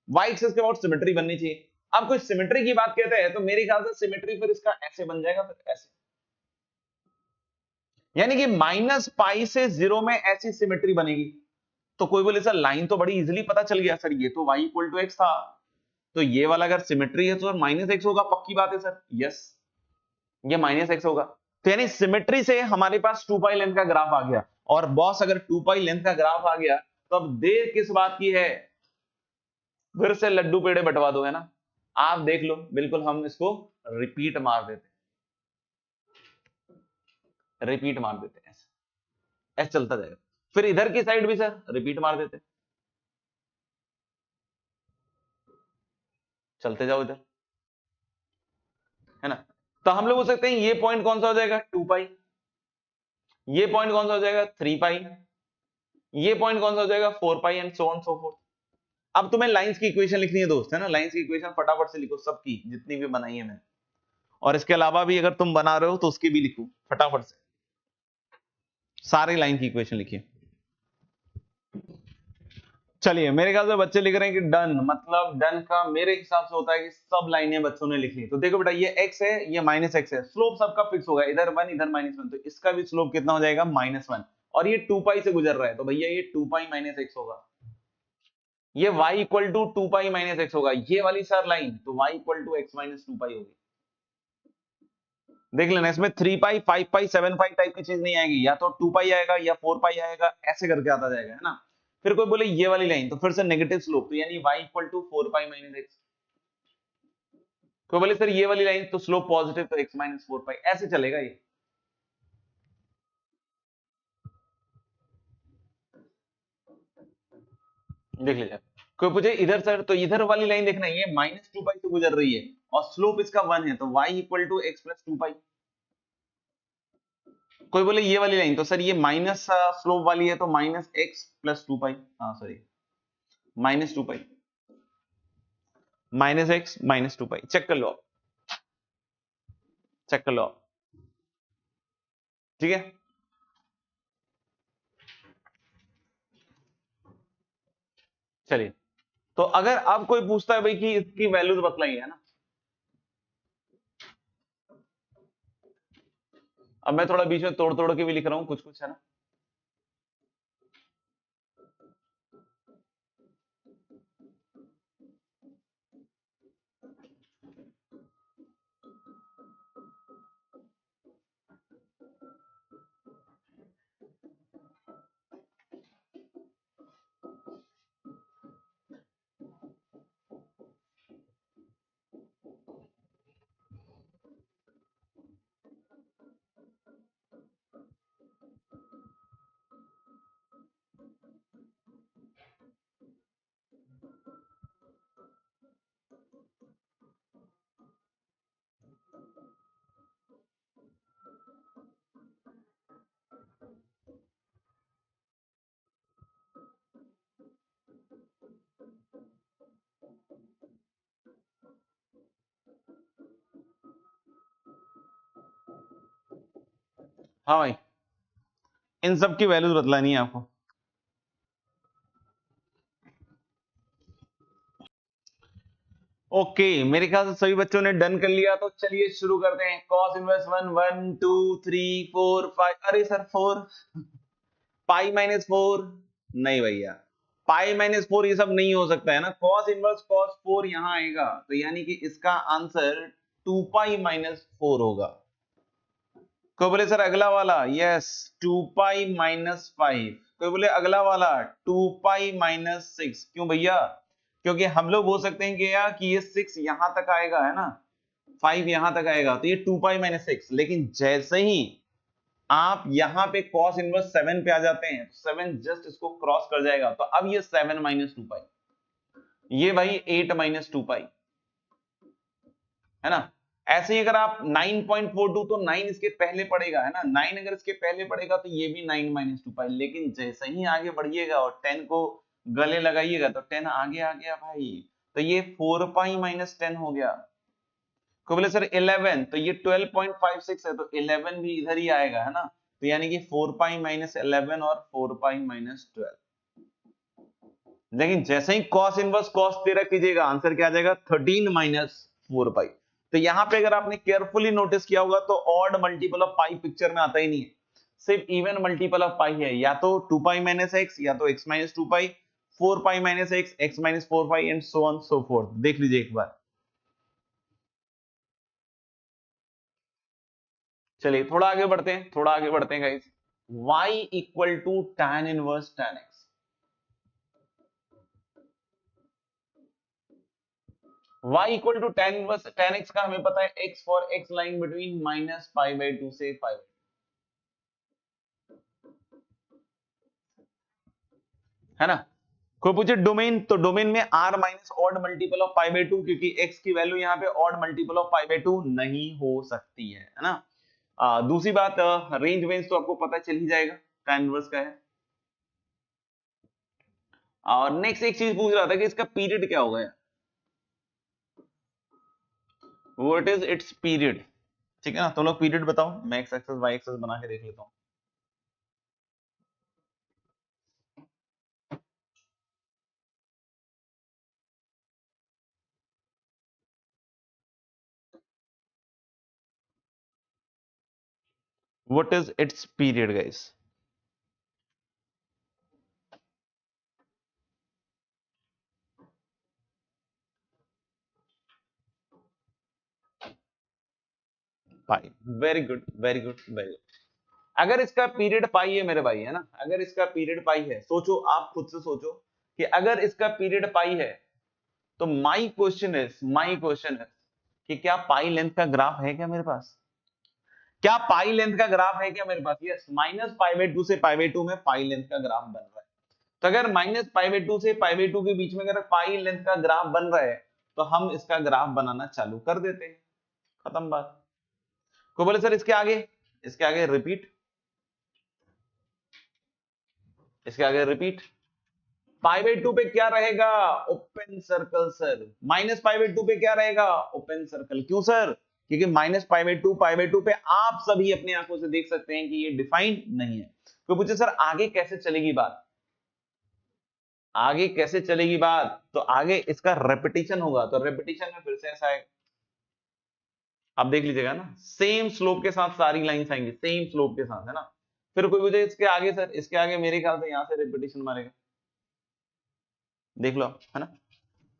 y एक्सिस के अबाउट सिमेट्री बननी चाहिए। अब कोई सिमेट्री की बात कहते हैं तो मेरे ख्याल से सिमेट्री फिर इसका ऐसे बन जाएगा, फिर ऐसे, यानी कि माइनस पाई से 0 में ऐसी सिमेट्री बनेगी। तो कोई बोले सर लाइन तो बड़ी इजीली पता चल गया सर, ये तो y इक्वल टू एक्स था, तो ये वाला अगर सिमेट्री है तो माइनस एक्स होगा, पक्की बात है सर। यस, ये माइनस एक्स होगा। तो यानी सिमेट्री से हमारे पास 2 पाई लेंथ का ग्राफ आ गया। और बॉस अगर 2 पाई लेंथ का ग्राफ आ गया तो अब देर किस बात की है, फिर से लड्डू पेड़े बंटवा दो, है ना। आप देख लो, बिल्कुल हम इसको रिपीट मार देते, रिपीट मार देते ऐसे, ऐसे चलता जाएगा। फिर इधर की साइड भी सर रिपीट मार देते, चलते जाओ इधर, है ना। तो हम लोग बोल सकते हैं ये पॉइंट कौन सा हो जाएगा, 2 पाई, ये पॉइंट कौन सा हो जाएगा, 3 पाई, ये पॉइंट कौन सा हो जाएगा, 4 pi, and so on so forth. अब तुम्हें लाइंस की इक्वेशन लिखनी है दोस्त, है ना। लाइंस की इक्वेशन फटाफट से लिखो, सबकी जितनी भी बनाई है मैंने, और इसके अलावा भी अगर तुम बना रहे हो तो उसकी भी लिखो फटाफट से, सारे लाइन की इक्वेशन लिखिए। चलिए, मेरे ख्याल से बच्चे लिख रहे हैं कि डन, मतलब डन का मेरे हिसाब से होता है कि सब लाइनें बच्चों ने लिख ली। तो देखो बेटा, ये x है, ये माइनस एक्स है, स्लोप सबका फिक्स होगा, इधर 1 इधर -1, तो इसका भी स्लोप कितना हो जाएगा, -1। और ये 2 पाई से गुजर रहा है, तो भैया ये 2 पाई माइनस एक्स होगा। ये y equal to 2 pi minus x होगा, ये वाली सर लाइन, तो y equal to x minus 2 pi होगी। देख लेना, इसमें 3 पाई, 5 पाई, 7 पाई टाइप की चीज नहीं आएगी, या तो 2 पाई आएगा या 4 पाई आएगा, ऐसे करके आता जाएगा, है ना। फिर कोई बोले ये वाली लाइन, तो फिर से नेगेटिव स्लोप, तो यानी y equal to 4 pi minus x. कोई बोले सर ये वाली लाइन तो स्लोप पॉजिटिव, तो x माइनस 4 पाई, ऐसे चलेगा ये। देख लीजिए, कोई पूछे इधर सर, तो इधर वाली लाइन देखना, ये -2 पाई से गुजर रही है और स्लोप इसका 1 है, तो y equal to x plus 2 pi. कोई बोले ये वाली लाइन, तो सर ये माइनस स्लोप वाली है, तो -x प्लस 2 पाई, हाँ सॉरी, -2 पाई, -x -2 पाई। चेक कर लो आप, चेक कर लो आप, ठीक है। चलिए, तो अगर अब कोई पूछता है भाई कि इसकी वैल्यू तो बतलाइए, है ना। अब मैं थोड़ा बीच में तोड़ तोड़ के भी लिख रहा हूं कुछ कुछ, है ना। हाँ भाई, इन सब की वैल्यूज बतलानी है आपको। ओके, मेरे ख्याल से सभी बच्चों ने डन कर लिया, तो चलिए शुरू करते हैं। कॉस इनवर्स 1 1 2 3 4 5, अरे सर 4, पाई माइनस 4, नहीं भैया, पाई माइनस 4 ये सब नहीं हो सकता है ना। कॉस इनवर्स कॉस 4 यहां आएगा, तो यानी कि इसका आंसर 2 पाई माइनस 4 होगा। कोई बोले सर अगला वाला, यस 2 पाई माइनस 5। कोई बोले अगला वाला 2 पाई माइनस 6। क्यों भैया? क्योंकि हम लोग बोल सकते हैं कि यार कि ये 6 यहां तक आएगा, है ना, 5 यहां तक आएगा, तो ये 2 पाई माइनस 6। लेकिन जैसे ही आप यहां पे cos इनवर्स 7 पे आ जाते हैं, 7 जस्ट इसको क्रॉस कर जाएगा, तो अब ये 7 माइनस 2 पाई, ये भाई 8 माइनस 2 पाई, है ना। ऐसे ही अगर आप 9.42, तो 9 इसके पहले पड़ेगा, है ना, 9 अगर इसके पहले पड़ेगा तो ये भी 9 माइनस 2 पाई। लेकिन जैसे ही आगे बढ़िएगा और 10 को गले लगाइएगा, तो 10 आगे आ गया भाई, तो ये 4 पाई माइनस 10 हो गया। को बोले सर 11, तो ये 12.56 है, तो 11 भी इधर ही आएगा, है ना, तो यानी कि 4 पाई माइनस 11 और 4 पाई माइनस 12। लेकिन जैसे ही cos इनवर्स cos 13 कीजिएगा, आंसर क्या आ जाएगा, 13 माइनस 4 पाई। तो यहां पे अगर आपने केयरफुली नोटिस किया होगा, तो odd multiple of pi picture में आता ही नहीं है, सिर्फ इवन मल्टीपल ऑफ पाई है, या तो 2 पाई माइनस एक्स, या तो x minus 2 pi, 4 pi minus x, x minus 4 pi, and so on so fourth. देख लीजिए एक बार। चलिए थोड़ा आगे बढ़ते हैं, थोड़ा आगे बढ़ते हैं guys. y equal to tan inverse tan x। y equal to tan inverse tan x का हमें पता है, x for x line between minus pi by 2 से पाई, है ना। कोई पूछे डोमेन, तो डोमेन में r minus odd multiple of pi by 2, क्योंकि x की वैल्यू यहाँ पे odd multiple of pi by 2 नहीं हो सकती है ना। दूसरी बात, रेंज वेंज तो आपको पता चल ही जाएगा tan इनवर्स का है। और नेक्स्ट एक चीज पूछ रहा था कि इसका पीरियड क्या होगा, व्हाट इज इट्स पीरियड। ठीक है ना, तो लोग पीरियड बताओ, मैं एक्स एक्सेस वाई एक्सेस बना के देख लेता हूं। What is it's period guys. Pi, very good very good very good. अगर इसका पीरियड पाई है मेरे भाई, है ना, अगर इसका पीरियड पाई है, सोचो आप खुद से सोचो कि अगर इसका पीरियड पाई है, तो माई क्वेश्चन है कि क्या पाई लेंथ का ग्राफ है क्या मेरे पास, क्या पाई लेंथ का ग्राफ है क्या मेरे पास। यस, माइनस पाई बाई 2 से पाई बाई 2 में पाई लेंथ का ग्राफ बन रहा है। तो अगर माइनस पाई बाई 2 से पाई बाई 2 के बीच में अगर पाई लेंथ का ग्राफ बन रहा है, तो हम इसका ग्राफ बनाना चालू कर देते हैं, खत्म बात। को बोले सर इसके आगे रिपीट, इसके आगे रिपीट। पाई बाई 2 पे क्या रहेगा, open circle sir. Minus pi by 2 पे क्या रहेगा, ओपन सर्कल। क्यों सर? क्योंकि माइनस पाई बाई 2 पे आप सभी अपनी आंखों से देख सकते हैं कि ये डिफाइंड नहीं है। तो पूछे सर आगे कैसे चलेगी बात, आगे कैसे चलेगी बात, तो आगे इसका रेपिटेशन होगा, तो रेपिटेशन में फिर से ऐसा है, आप देख लीजिएगा ना, सेम स्लोप के साथ सारी लाइंस आएंगी, सेम स्लोप के साथ, है ना। फिर कोई पूछे इसके आगे सर, इसके आगे मेरे ख्याल से यहां से रेपिटेशन मारेगा, देख लो आप, है ना।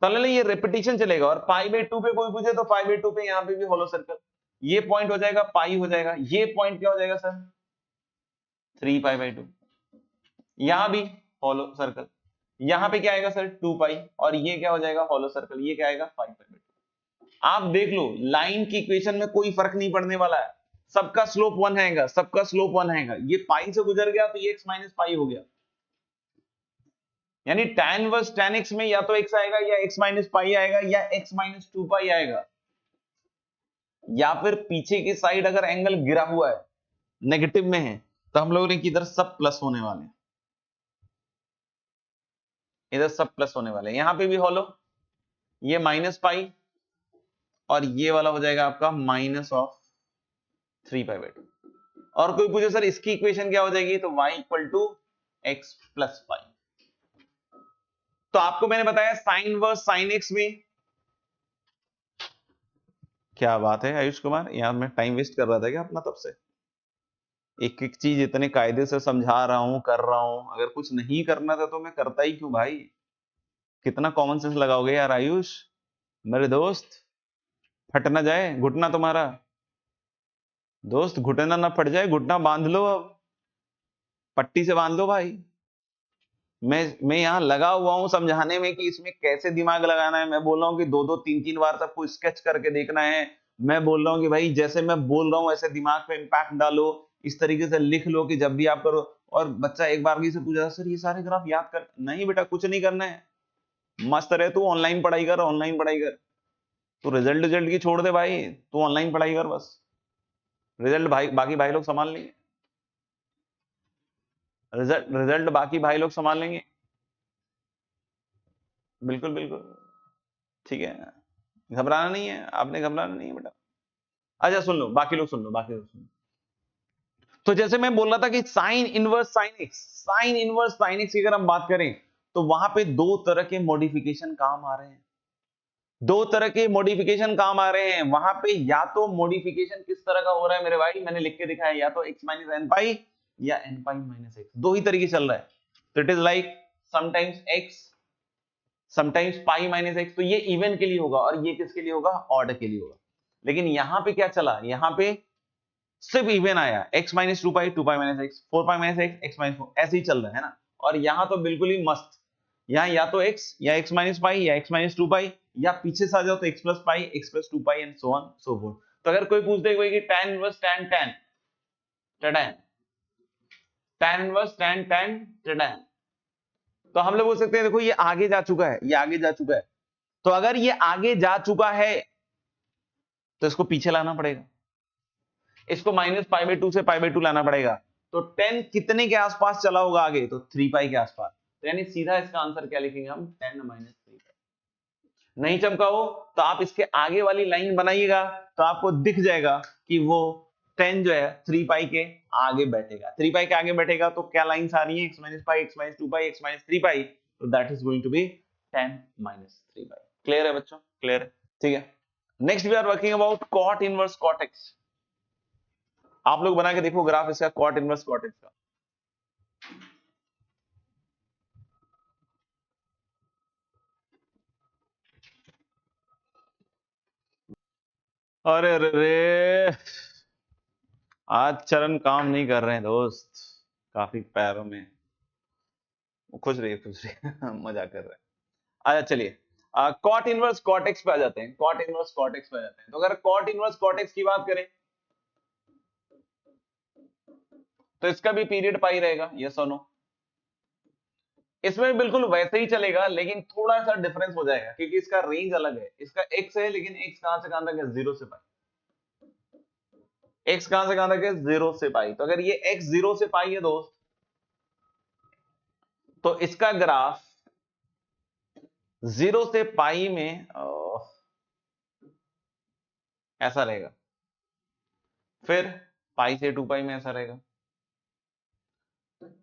तो ये रेपिटेशन चलेगा। और पाई बाई 2 पे कोई पूछे, तो पाई बाई 2 पे यहां पे भी होलो सर्कल, ये पॉइंट हो जाएगा पाई हो जाएगा, ये पॉइंट क्या हो जाएगा सर, 3 पाई बाई 2। यहां भी होलो सर्कल, यहां पे क्या आएगा सर, 2 पाई, और ये क्या हो जाएगा होलो सर्कल, ये क्या आएगा 5 पाई बाई 2। आप देख लो लाइन की इक्वेशन में कोई फर्क नहीं पड़ने वाला है, सबका स्लोप 1 आएगा, सबका स्लोप 1 आएगा। ये पाई से गुजर गया तो ये x माइनस पाई हो गया, यानी tan इनवर्स tan x में या तो x आएगा, या x माइनस पाई आएगा, या x माइनस 2 पाई आएगा, या फिर पीछे की साइड अगर एंगल गिरा हुआ है, नेगेटिव में है, तो हम लोग ने किधर सब प्लस होने वाले हैं, इधर सब प्लस होने वाले हैं, यहां पे भी हॉलो, ये माइनस पाई और ये वाला हो जाएगा आपका माइनस ऑफ 3π/2। और कोई पूछे सर इसकी इक्वेशन क्या हो जाएगी, तो y equal to x plus pi. तो आपको मैंने बताया साइन इनवर्स साइन एक्स में, क्या बात है आयुष कुमार, यार मैं टाइम वेस्ट कर रहा था क्या अपना तब से, एक एक चीज इतने कायदे से समझा रहा हूं, कर रहा हूं, अगर कुछ नहीं करना था तो मैं करता ही क्यों भाई, कितना कॉमन सेंस लगाओगे यार आयुष मेरे दोस्त, फट ना जाए घुटना तुम्हारा, दोस्त घुटना ना फट जाए, घुटना बांध लो, अब पट्टी से बांध लो भाई। मैं यहां लगा हुआ हूं समझाने में कि इसमें कैसे दिमाग लगाना है, मैं बोल रहा हूं कि 2-2 3-3 बार सबको स्केच करके देखना है, मैं बोल रहा हूं कि भाई जैसे मैं बोल रहा हूं ऐसे दिमाग पे इंपैक्ट डालो, इस तरीके से लिख लो कि जब भी आप करो। और बच्चा एक बार भी से पूछा सर ये सारे ग्राफ याद कर, नहीं बेटा कुछ नहीं करना है, मस्त रहे तू, ऑनलाइन पढ़ाई कर, ऑनलाइन पढ़ाई कर, तू रिजल्ट रिजल्ट की छोड़ दे भाई, तू ऑनलाइन पढ़ाई कर बस, रिजल्ट भाई बाकी भाई लोग संभाल लेंगे, रिजल्ट रिजल्ट बाकी भाई लोग संभाल लेंगे, बिल्कुल बिल्कुल, ठीक है, घबराना नहीं है, आपने घबराना नहीं है बेटा। अच्छा सुन लो, बाकी लोग सुन लो, बाकी लोग सुन लो। तो जैसे मैं बोल रहा था कि sine inverse sine x, sine inverse sine x की अगर हम बात करें तो वहां पे दो तरह के मॉडिफिकेशन काम आ रहे हैं, दो तरह के मॉडिफिकेशन काम आ रहे हैं वहां पे, या तो मॉडिफिकेशन किस तरह का हो रहा है मेरे भाई, मैंने लिख के दिखाया, या तो x माइनस एन पाई या एन पाई माइनस एक्स, दो ही तरीके चल रहा है। तो it is like sometimes x sometimes pi minus x, तो ये इवन के लिए होगा और ये किसके लिए होगा, ऑड के लिए होगा। लेकिन यहां पे क्या चला, यहां पे सिर्फ इवन आया, x minus 2π 2π minus x 4π minus x x minus 4, ऐसे ही चल रहा है ना। और यहां तो बिल्कुल ही मस्त, यहाँ या तो x या x माइनस पाई या x माइनस 2π, या पीछे से आ जाओ तो x plus pi x plus 2π and so on so forth. तो अगर कोई पूछ दे कि tan inverse tan tan tan inverse tan tan tan, तो हम लोग बोल सकते हैं देखो ये आगे जा चुका है, ये आगे जा चुका है, तो अगर ये आगे जा चुका है तो इसको पीछे लाना पड़ेगा, इसको -π/2 से π/2 लाना पड़ेगा। तो 10 कितने के आसपास चला होगा आगे, तो 3π के आसपास, तो यानी सीधा इसका आंसर क्या लिखेंगे हम, 10 - 3π। नहीं चमका हो तो आप इसके आगे वाली लाइन बनाइएगा तो आपको दिख जाएगा कि वो 10 जो है 3π के आगे बैठेगा, 3π के आगे बैठेगा तो क्या लाइंस आ रही है, x - π x - 2π x - 3π, तो that is going to be 10 - 3π। Clear है बच्चों, क्लियर है, ठीक है। Next we are working about cot inverse cot x. आप लोग बना के देखो ग्राफ इसका, कॉट इनवर्स कॉट एक्स का। अरे अरे रे, आज चरण काम नहीं कर रहे हैं दोस्त, काफी पैरों में, खुश रहिए खुश रहिए मजा कर रहे हैं। अच्छा चलिए कॉट इनवर्स कॉट एक्स पे आ जाते हैं, कॉट इनवर्स कॉट एक्स पे आ जाते हैं। तो अगर कॉट इनवर्स कॉट एक्स की बात करें तो इसका भी पीरियड पाई रहेगा, यस और नो, इसमें बिल्कुल वैसे ही चलेगा लेकिन थोड़ा सा डिफरेंस हो जाएगा क्योंकि इसका रेंज अलग है, इसका x है लेकिन x कहां से कहां तक है, 0 से पाई, x कहां से कहां तक है, 0 से पाई। तो अगर ये x 0 से पाई है दोस्त, तो इसका ग्राफ 0 से पाई में ऐसा रहेगा, फिर पाई से 2π में ऐसा रहेगा,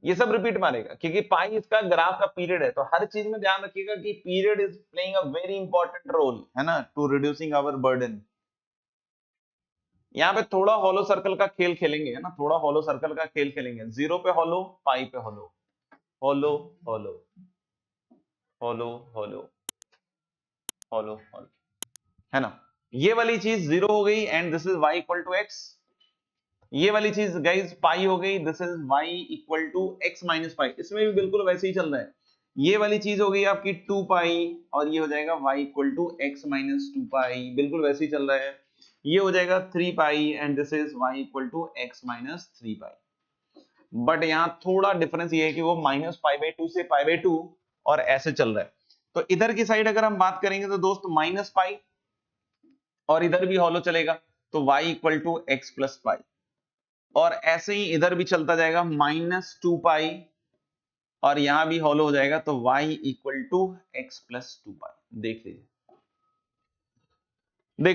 ये सब रिपीट मारेगा क्योंकि पाई इसका ग्राफ का पीरियड है। तो हर चीज में ध्यान रखिएगा कि period is playing a very important role, है ना, टू रिड्यूसिंग आवर बर्डन। यहाँ पे थोड़ा हॉलो सर्कल का खेल खेलेंगे, है ना, थोड़ा हॉलो सर्कल का खेल खेलेंगे, 0 पे हॉलो, पाई पे hollow, hollow hollow hollow hollow hollow hollow, है ना। ये वाली चीज 0 हो गई and this is y equal to x, ये वाली चीज गाइस पाई हो गई, this is y equal to x minus pi, इसमें भी बिल्कुल वैसे ही चल रहा है। ये वाली चीज हो गई आपकी 2π और ये हो जाएगा y equal to x minus 2π, बिल्कुल वैसे ही चल रहा है। ये हो जाएगा 3π and this is y equal to x minus 3π। But यहां थोड़ा डिफरेंस ये है कि वो -π/2 से π/2 और ऐसे चल रहा है। तो इधर की साइड अगर हम बात करेंगे तो दोस्त -π और इधर भी हॉलो चलेगा तो y equal to x plus pi, और ऐसे ही इधर भी चलता जाएगा -2π और यहां भी हॉलो हो जाएगा, तो y equal to x plus 2 pi. देख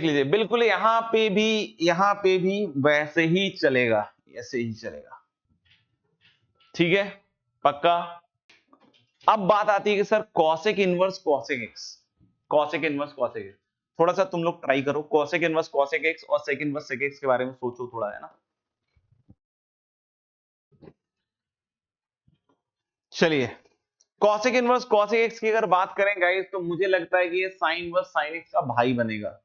लीजिए बिल्कुल यहां पे भी वैसे ही चलेगा, ऐसे ही चलेगा। ठीक है, पक्का। अब बात आती है कि sir cosec inverse cosec x, cosec inverse cosec x, थोड़ा सा तुम लोग ट्राई करो कॉसेक इनवर्स कॉसेक एक्स और सेक इनवर्स सेक एक्स के बारे में सोचो थोड़ा, है ना। चलिए, कॉसेक इनवर्स कॉसेक एक्स की अगर बात करें गाइस, तो मुझे लगता है कि ये साइन इनवर्स साइन एक्स का भाई बनेगा।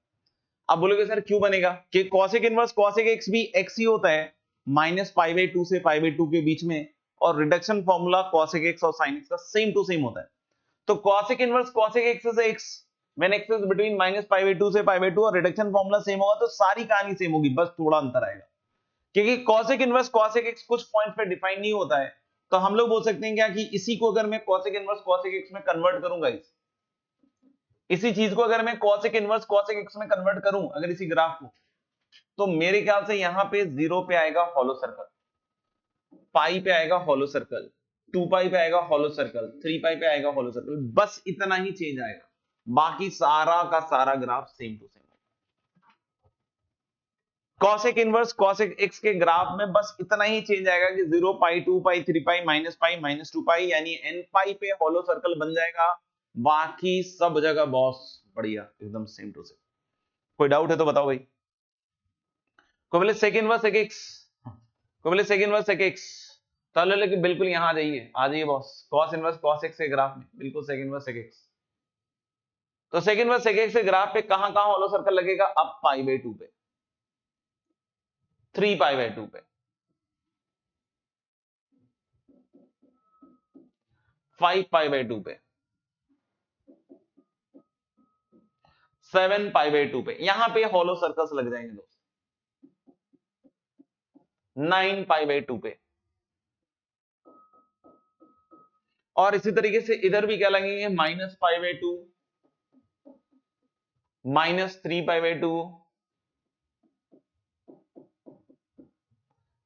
अब बोलोगे सर क्यों बनेगा, कि कॉसेक इनवर्स कॉसेक एक्स भी एक्स ही होता है, -π/2 से π/2 के बीच में, और रिडक्शन फॉर्मूला कॉसेक एक्स और साइन एक्स का सेम टू सेम होता है। तो cosec inverse cosec x is x when x is between -π/2 से π/2 और रिडक्शन फॉर्मूला सेम होगा, तो सारी कहानी सेम होगी, बस थोड़ा अंतर आएगा। क्योंकि cosec इनवर्स cosec x कुछ पॉइंट पे डिफाइन नहीं होता है, तो हम लोग बोल सकते हैं क्या कि इसी को अगर मैं cosec इनवर्स cosec x में कन्वर्ट करूंगा, इसी चीज को अगर मैं cosec इनवर्स cosec x में कन्वर्ट करूं, अगर इसी ग्राफ को, तो मेरे ख्याल से यहां पे 0 पे आएगा हॉलो सर्कल, पाई पे आएगा हॉलो सर्कल, 2 पाई पे आएगा हॉलो सर्कल, 3 पाई पे आएगा हॉलो सर्कल, बस इतना ही चेंज आएगा, बाकी सारा का सारा graph same to same. Cosec inverse cosec x के ग्राफ में बस इतना ही चेंज आएगा कि 0 पाई 2 पाई 3 पाई -π -2 पाई, यानी n पाई पे हॉलो सर्कल बन जाएगा, बाकी सब जगह बॉस बढ़िया एकदम सेम टू सेम। कोई डाउट है तो बताओ भाई। कोई बोले सेक इनवर्स सेक एक्स, कोई बोले सेक इनवर्स सेक एक्स, चलो लेकिन बिल्कुल यहां आ जाइए boss, cos inverse cos x के ग्राफ में बिल्कुल सेक इनवर्स सेक एक्स। तो सेक इनवर्स सेक एक्स के ग्राफ पे कहां कहां हॉलो सर्कल लगेगा, अब π/2 पे, 3 π/2 पे, 5 π/2 पे, 7 π/2 पे, यहां पे हॉलो सर्कल्स लग जाएंगे दोस्त, 9 π/2 पे, और इसी तरीके से इधर भी क्या लगेंगे, -π/2, -3 π/2,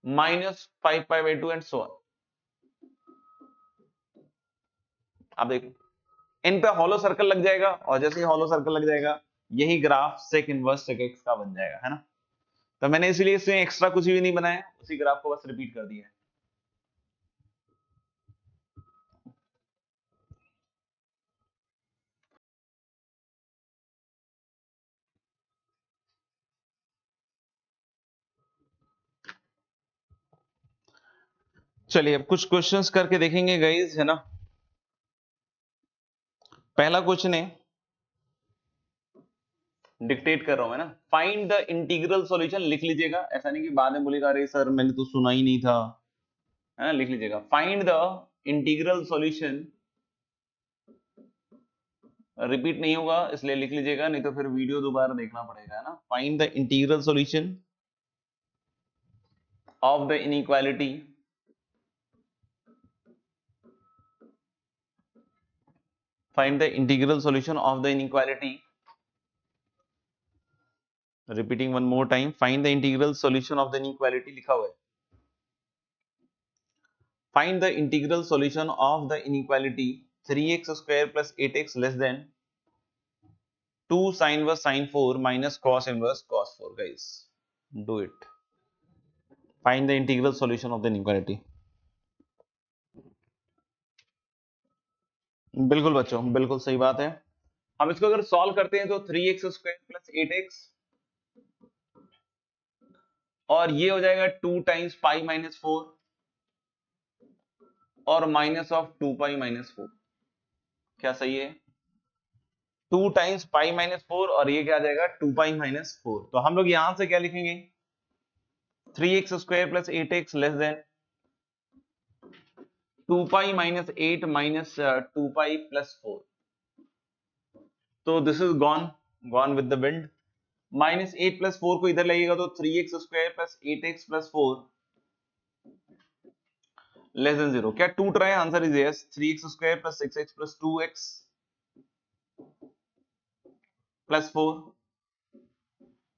-5 π/2 एंड सो ऑन। अब देखो इन पे हॉलो सर्कल लग जाएगा, और जैसे ही हॉलो सर्कल लग जाएगा, यही graph sec inverse sec x का बन जाएगा, है ना। तो मैंने इसलिए इसमें एक्स्ट्रा कुछ भी नहीं बनाया, उसी ग्राफ को बस रिपीट कर दिया है। चलिए अब कुछ क्वेश्चंस करके देखेंगे गाइस, है ना। पहला क्वेश्चन है, डिक्टेट कर रहा हूं मैं ना, फाइंड द इंटीग्रल सॉल्यूशन, लिख लीजिएगा, ऐसा नहीं कि बाद में बोलेगा अरे सर मैंने तो सुना ही नहीं था, है ना, लिख लीजिएगा, find the integral solution, repeat नहीं होगा इसलिए लिख लीजिएगा, नहीं तो फिर वीडियो दोबारा देखना पड़ेगा, है ना। Find the integral solution of the inequality find the integral solution of the inequality, repeating one more time, find the integral solution of the inequality लिखा हुआ है, find the integral solution of the inequality 3x square plus 8x less than 2 sin inverse sin 4 minus cos inverse cos 4, guys do it, find the integral solution of the inequality। बिल्कुल बच्चों, बिल्कुल सही बात है। हम इसको अगर सॉल्व करते हैं तो 3x स्क्वायर प्लस 8x, और ये हो जाएगा 2 टाइम्स पाई माइनस 4 और माइनस ऑफ 2 पाई माइनस 4, क्या सही है, 2 टाइम्स पाई माइनस 4 और ये क्या आ जाएगा 2 पाई माइनस 4। तो हम लोग यहां से क्या लिखेंगे, 3x square plus 8x less than 2 pi minus 8 minus 2 pi plus 4। तो this is gone with the wind, minus 8 plus 4 को इधर लगेगा तो 3x square plus 8x plus 4 less than 0, क्या टूट रहा है, answer is yes, 3x square plus 6x plus 2x plus 4,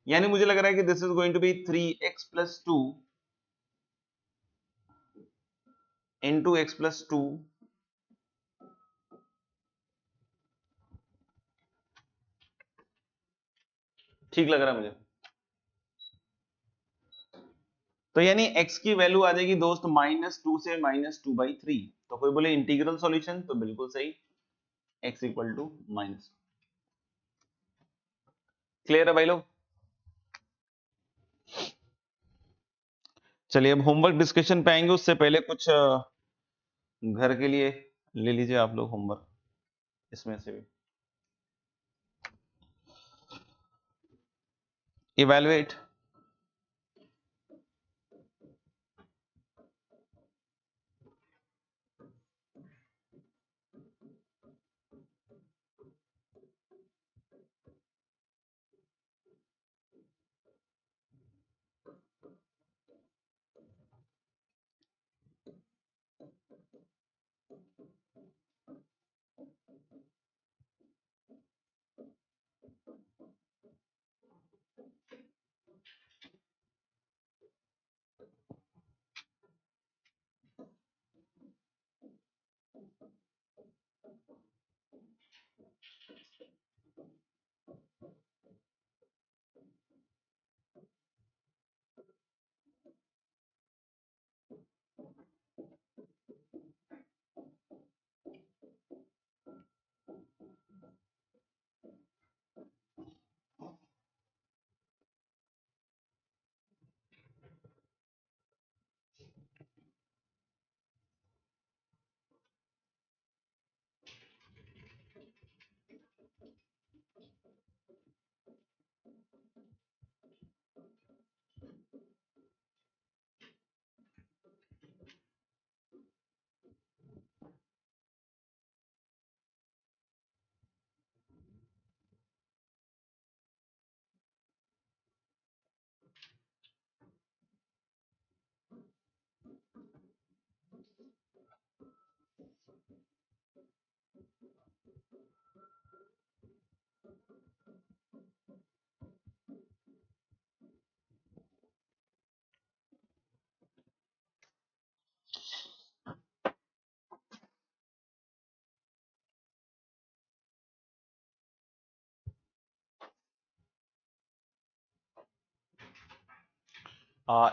यानी मुझे लग रहा है कि this is going to be 3x plus 2 into x plus 2 ठीक लग रहा है मुझे। तो यानी x की वैल्यू आ जाएगी दोस्त -2 से -2/3। तो कोई बोले इंटीग्रल सॉल्यूशन, तो बिल्कुल सही, x equal to minus. Clear है भाई लोग? चलिए अब होमवर्क डिस्कशन पे आएंगे, उससे पहले कुछ घर के लिए ले लीजिए आप लोग होमवर्क इसमें से भी। इवैल्यूएट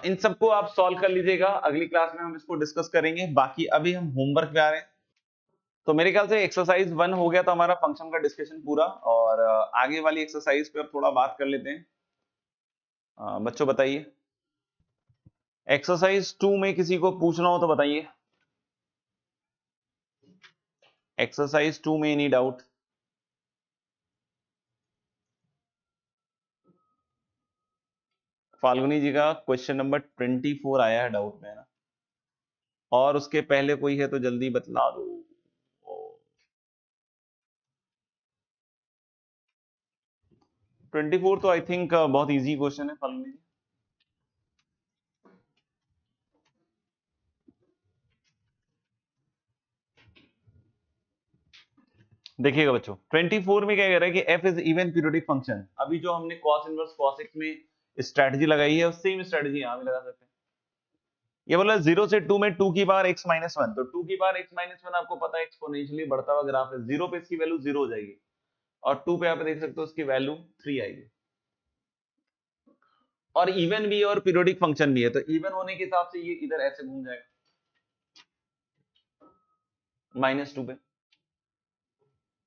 इन सबको आप सॉल्व कर लीजिएगा, अगली क्लास में हम इसको डिस्कस करेंगे। बाकी अभी हम होमवर्क पे आ रहे हैं। तो मेरे ख्याल से एक्सरसाइज 1 हो गया, तो हमारा फंक्शन का डिस्कशन पूरा, और आगे वाली एक्सरसाइज पे अब थोड़ा बात कर लेते हैं। बच्चों बताइए, एक्सरसाइज 2 में किसी को पूछना हो तो बताइए। एक्सरसाइज 2 में एनी डाउट? फाल्गुनी जी का क्वेश्चन नंबर 24 आया है डाउट में, है ना? और उसके पहले कोई है तो जल्दी बतला दो। 24 तो आई थिंक बहुत इजी क्वेश्चन है फाल्गुनी जी। देखिएगा बच्चों, 24 में क्या कह रहा है कि f is even periodic function. अभी जो हमने cos इनवर्स cos x में स्ट्रेटजी लगाई है, सेम स्ट्रेटजी यहां भी लगा सकते हैं। ये बोला 0 से 2 में 2 की पावर x माइनस 1, तो 2 की पावर x माइनस 1 आपको पता है एक्सपोनेंशियली बढ़ता हुआ ग्राफ है। 0 पे इसकी वैल्यू 0 हो जाएगी, और 2 पे आप देख सकते हो इसकी वैल्यू 3 आएगी। और इवन भी और पीरियोडिक फंक्शन भी है, तो इवन होने के हिसाब से ये इधर ऐसे घूम जाएगा -2 पे।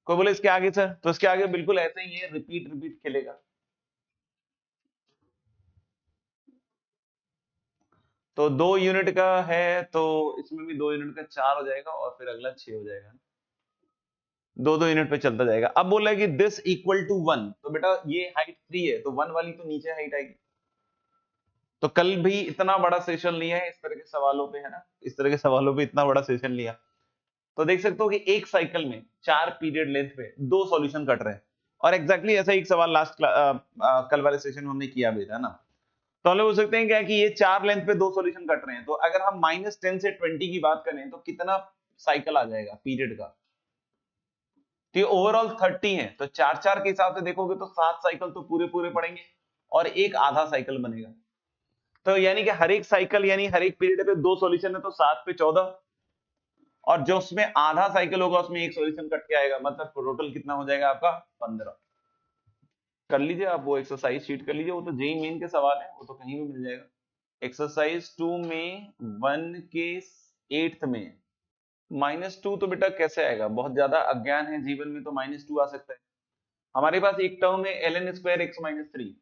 कोई बोले इसके आगे सर, तो इसके आगे बिल्कुल ऐसे ही है, रिपीट रिपीट खेलेगा। तो 2 यूनिट का है, तो इसमें भी 2 यूनिट का 4 हो जाएगा, और फिर अगला 6 हो जाएगा। 2-2 यूनिट पे चलता जाएगा। अब बोल रहा है कि दिस इक्वल टू 1, तो बेटा ये हाइट 3 है, तो 1 वाली तो नीचे हाइट आएगी। तो कल भी इतना बड़ा सेशन लिया है इस तरह के सवालों पे, है ना? इस तरह के सवालों पे इतना बड़ा सेशन लिया, तो देख सकते हो कि एक साइकिल में 4 पीरियड लेंथ पे 2 सॉल्यूशन कट रहे हैं। और एग्जैक्टली ऐसा एक सवाल लास्ट कल वाले सेशन में हमने किया भी था ना। तो हम लोग बोल सकते हैं क्या कि ये 4 लेंथ पे 2 सॉल्यूशन कट रहे हैं, तो अगर हम -10 से 20 की बात करें तो कितना साइकिल आ जाएगा पीरियड का? तो ये ओवरऑल 30 है, तो 4-4 के हिसाब से देखोगे तो 7 साइकिल तो पूरे पूरे पड़ेंगे, और एक आधा साइकिल बनेगा। तो यानी कि हर एक साइकिल यानी हर एक पीरियड पे 2 सॉल्यूशन है, तो 7 पे 14, और जो उसमें आधा साइकिल होगा उसमें एक सॉल्यूशन कट के आएगा, मतलब टोटल कितना हो जाएगा आपका 15। कर लीजिए आप, वो एक्सरसाइज शीट कर लीजिए, वो तो जेई मेन के सवाल है, वो तो कहीं भी मिल जाएगा। एक्सरसाइज 2 में 1 के 8th में -2 तो बेटा कैसे आएगा, बहुत ज्यादा अज्ञान है जीवन में, तो -2 आ सकता है। हमारे पास एक टर्म है ln स्क्वायर x - 3।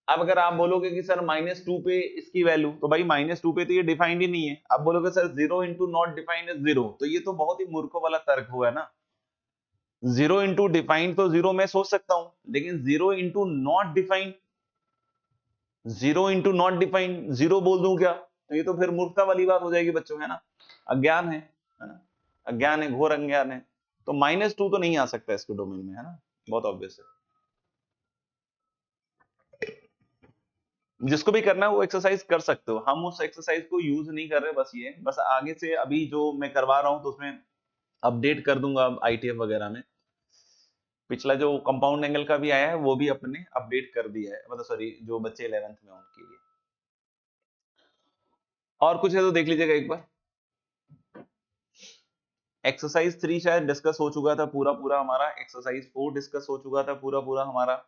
अब अगर आप बोलोगे कि सर -2 पे इसकी वैल्यू, तो भाई -2 पे तो ये डिफाइंड ही नहीं है। आप बोलोगे sir 0 into not defined is 0, तो ये तो बहुत ही मूर्खों वाला तर्क हुआ ना। 0 इंटू डिफाइंड तो 0 मैं सोच सकता हूं, लेकिन 0 into not defined, 0 into not defined 0 बोल दूं क्या, तो ये तो फिर मूर्खता वाली बात हो जाएगी बच्चों, है ना। अज्ञान है ना, अज्ञान है, घोर अज्ञान है। तो -2 तो नहीं आ सकता इसके डोमेन में, है ना, बहुत ऑब्वियस है। जिसको भी करना है वो एक्सरसाइज कर सकते हो, हम उस एक्सरसाइज को यूज नहीं कर रहे, बस ये बस आगे से अभी जो मैं करवा रहा हूं तो उसमें अपडेट कर दूंगा आईटीएफ वगैरह में। पिछला जो कंपाउंड एंगल का भी आया है वो भी अपने अपडेट कर दिया है, मतलब सॉरी जो बच्चे 11th में उनके लिए। और कुछ है तो देख लीजिएगा एक बार। एक्सरसाइज 3 शायद डिस्कस हो चुका था पूरा पूरा हमारा, एक्सरसाइज 4 डिस्कस हो चुका था पूरा पूरा हमारा।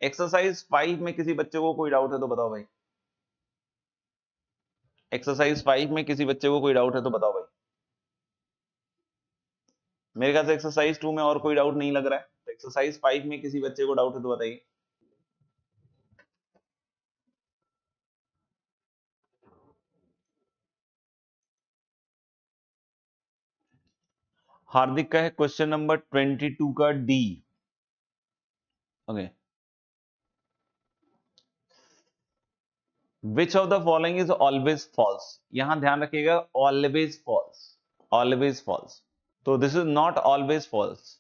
एक्सरसाइज 5 में किसी बच्चे को कोई डाउट है तो बताओ भाई। एक्सरसाइज 5 में किसी बच्चे को कोई डाउट है तो बताओ भाई। मेरे ख्याल से एक्सरसाइज 2 में और कोई डाउट नहीं लग रहा है, तो एक्सरसाइज 5 में किसी बच्चे को डाउट है तो बताइए। हार्दिक का है क्वेश्चन नंबर 22 का D. Okay, which of the following is always false, यहां ध्यान रखिएगा, ऑलवेज फॉल्स, ऑलवेज फॉल्स, तो this is not always false.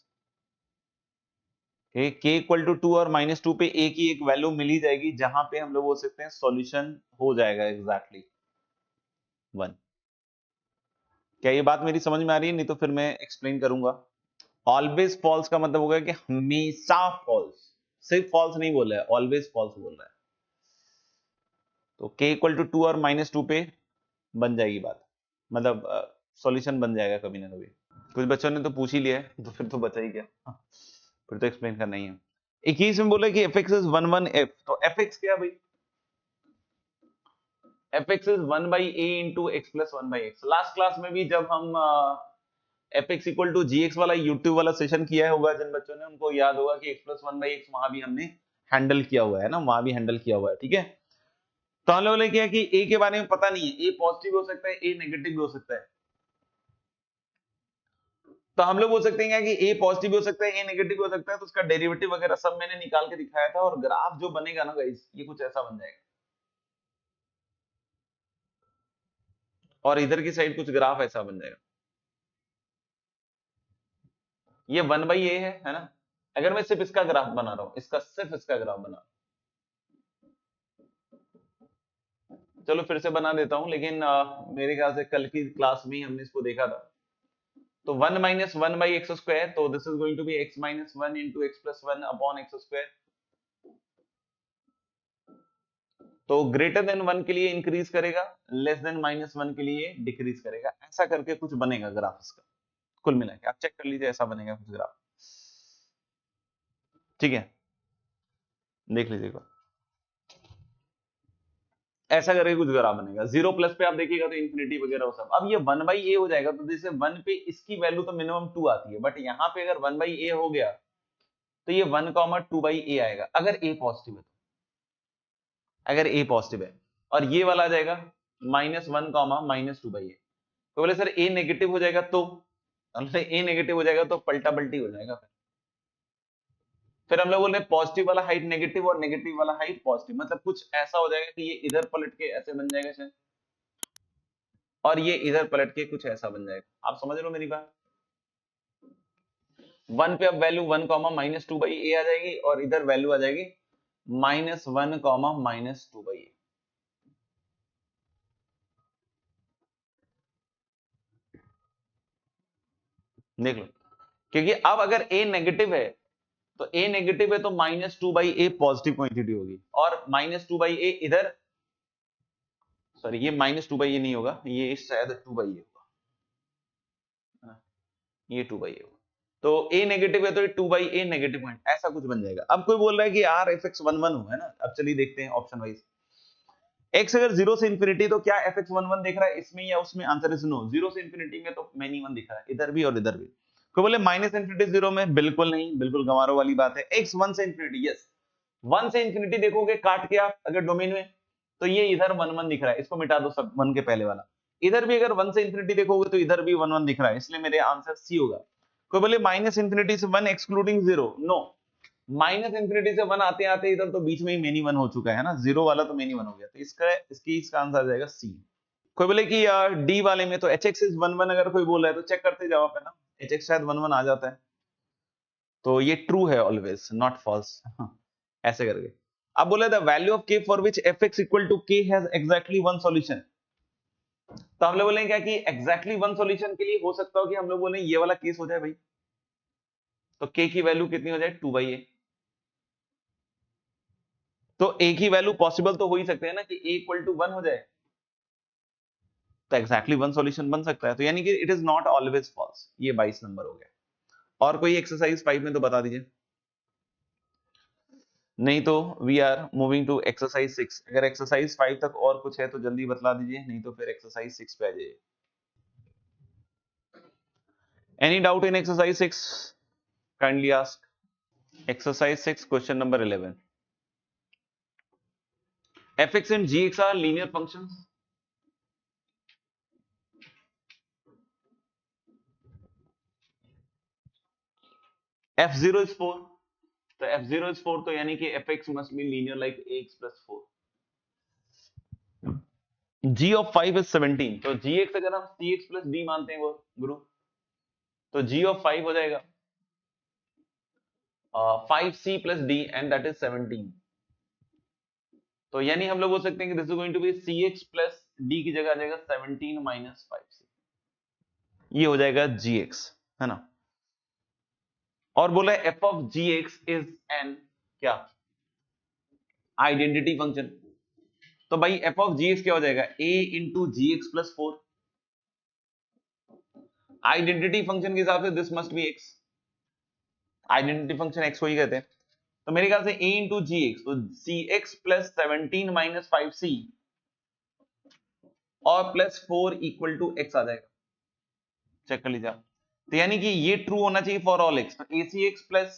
K equal to 2 और -2 पे ए की एक वैल्यू मिली जाएगी, जहां पे हम लोग बोल सकते हैं सॉल्यूशन हो जाएगा एग्जैक्टली 1। क्या ये बात मेरी समझ में आ रही है, नहीं तो फिर मैं एक्सप्लेन करूंगा। ऑलवेज फॉल्स का मतलब होगा कि हमेशा फॉल्स, सिर्फ फॉल्स नहीं बोल रहा है, ऑलवेज फॉल्स बोल रहा है। तो k इक्वल टू 2 और -2 पे बन जाएगी बात, मतलब सॉल्यूशन बन जाएगा कभी ना कभी। कुछ बच्चों ने तो पूछ ही लिया है, तो फिर तो बचा ही क्या, फिर तो एक्सप्लेन करना ही है। 21 में बोला कि fx इज 1 तो fx क्या भाई, fx is 1 by a into x plus 1 by x. Last class में भी जब हम fx इक्वल टू gx वाला यूट्यूब वाला सेशन किया होगा, जिन बच्चों ने उनको याद होगा कि x प्लस 1 बाई एक्स वहां भी हमने हैंडल किया हुआ है ना, वहां भी हैंडल किया हुआ है, ठीक है। तो हम लोगों ने क्या कि a के बारे में पता नहीं है, a पॉजिटिव हो सकता है, a नेगेटिव भी हो सकता है। तो हम लोग बोल सकते हैं कि a पॉजिटिव भी हो सकता है, a नेगेटिव भी हो सकता है, तो उसका डेरिवेटिव वगैरह सब मैंने निकाल के दिखाया था, और ग्राफ जो बनेगा ना गाइस, ये कुछ ऐसा बन जाएगा, और इधर की साइड कुछ ग्राफ ऐसा बन जाएगा। ये 1/a है ना। अगर मैं सिर्फ इसका ग्राफ बना रहा हूं, इसका सिर्फ इसका ग्राफ बना, चलो फिर से बना देता हूं, लेकिन मेरे ख्याल से कल की क्लास में ही हमने इसको देखा था। तो 1 - 1 बाई एक्स स्क्वायर, तो this is going to be x - 1 into x plus 1 upon x square. तो ग्रेटर देन 1 के लिए इंक्रीज करेगा, लेस देन -1 के लिए डिक्रीज करेगा, ऐसा करके कुछ बनेगा ग्राफ इसका। कुल मिला के आप चेक कर लीजिए, ऐसा बनेगा कुछ ग्राफ, ठीक है, देख लीजिएगा। ऐसा करके कुछ ग्राफ बनेगा, 0 प्लस पे आप देखिएगा तो इंफिनिटी वगैरह वो सब। अब ये 1/a हो जाएगा, तो जैसे 1 पे इसकी वैल्यू तो मिनिमम 2 आती है, बट यहाँ पे अगर 1/a हो गया तो ये 1, 2/a आएगा, अगर a पॉजिटिव है तो, अगर a पॉजिटिव है। और ये वाला आ जाएगा -1, -2/a। तो बोले सर a नेगेटिव हो जाएगा तो, a नेगेटिव हो जाएगा तो पलटा पलटी हो जाएगा। फिर हम लोग बोल रहे हैं पॉजिटिव वाला हाइट नेगेटिव और नेगेटिव वाला हाइट पॉजिटिव, मतलब कुछ ऐसा हो जाएगा कि ये इधर पलट के ऐसे बन जाएगा शायद, और ये इधर पलट के कुछ ऐसा बन जाएगा। आप समझ रहे हो मेरी बात। 1 पे अब वैल्यू 1, -2/a आ जाएगी, और इधर वैल्यू आ जाएगी -1, -2/a। देख लो, क्योंकि अब अगर a नेगेटिव है, तो a नेगेटिव है तो -2/a पॉजिटिव क्वांटिटी होगी, और -2/a इधर, सॉरी ये -2/a नहीं होगा, ये शायद 2/a होगा, ये 2/a होगा। तो a नेगेटिव है तो 2/a नेगेटिव पॉइंट, ऐसा कुछ बन जाएगा। अब कोई बोल रहा है कि r fx 1 1 हो, है ना। अब चलिए देखते हैं ऑप्शन वाइज। x अगर 0 से इंफिनिटी तो क्या fx 1 1 दिख रहा है इसमें या उसमें? Answer is no. 0 से इंफिनिटी में तो मैनी 1 दिख रहा है, इधर भी और इधर भी। कोई बोले माइनस इंफिनिटी 0 में, बिल्कुल नहीं, बिल्कुल गंवारों वाली बात है। x 1 से इंफिनिटी, यस 1 से इंफिनिटी देखोगे काट के आप अगर डोमेन में, तो ये इधर 1 1 दिख रहा है, इसको मिटा दो सब 1 के पहले वाला। इधर भी अगर 1 से इंफिनिटी देखोगे तो इधर भी 1 1 दिख रहा है, इसलिए मेरे आंसर सी होगा। कोई बोले माइनस इंफिनिटी से 1 एक्सक्लूडिंग 0, नो, माइनस इंफिनिटी से 1 आते आते इधर तो बीच में ही मेनी 1 हो चुका है ना, 0 वाला तो मेनी 1 हो गया, तो इसका आंसर आ जाएगा सी। कोई बोले कि डी वाले में तो एच एक्स इज 1 1 अगर कोई बोल रहा है तो चेक करते जाओ आप, है ना, एच एक्स शायद 1 1 आ जाता है, तो ये ट्रू है ऑलवेज, नॉट फॉल्स, ऐसे करके। अब बोले the value of K for which F x equal to K has exactly 1 solution, तो हम लोग बोलेंगे क्या कि एग्जैक्टली 1 सॉल्यूशन के लिए हो सकता हो कि हम लोग बोले ये वाला केस हो जाए भाई, तो के की वैल्यू कितनी हो जाए 2/a, तो a की वैल्यू पॉसिबल तो हो ही सकते हैं ना कि a इक्वल टू 1 हो जाए, तो एग्जैक्टली 1 सॉल्यूशन बन सकता है, तो यानी कि it is not always false. ये 22 नंबर हो गया। और कोई एक्सरसाइज 5 में तो बता दीजिए, नहीं तो we are moving to exercise 6। अगर एक्सरसाइज 5 तक और कुछ है तो जल्दी बतला दीजिए, नहीं तो फिर एक्सरसाइज 6 पे आ जाइए। Any doubt in exercise 6? Kindly ask. Exercise 6 question number 11। fx and gx are linear functions. f0 is 4, तो f0 is 4, तो यानी कि fx must be linear like ax plus 4. g of 5 is 17, तो gx अगर हम cx plus d मानते हैं वो गुरु, तो g of 5 हो जाएगा 5c plus d and that is 17, तो यानी हम लोग बोल सकते हैं कि this is going to be cx plus d की जगह आ जाएगा 17 minus 5c, ये हो जाएगा gx, है ना। और बोला f of gx is an क्या आइडेंटिटी फंक्शन, तो भाई f of gx क्या हो जाएगा a into gx plus 4, identity function के हिसाब से this must be x, identity function x को ही कहते हैं, तो मेरे ख्याल से a into gx, तो cx plus 17 minus 5c और प्लस 4 इक्वल टू x आ जाएगा, चेक कर लीजिए आप। तो यानी कि ये ट्रू होना चाहिए फॉर ऑल x, तो acx plus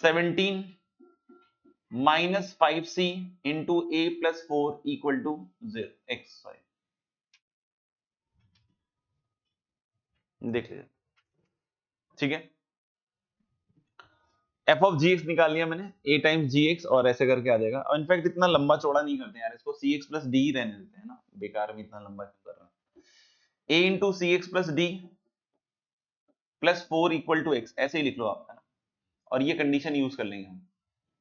17 minus 5c into a plus 4 equal to 0 x, sorry देख लीजिए, ठीक है। f of gx निकाल लिया मैंने, a टाइम्स gx और ऐसे करके आ जाएगा। और इनफैक्ट इतना लंबा चौड़ा नहीं करते यार, इसको cx plus d ही रहने देते हैं ना, बेकार में इतना लंबा क्यों कर रहा है। a into cx plus d plus 4 equal to x, ऐसे ही लिख लो आप, है ना, और ये कंडीशन यूज कर लेंगे हम,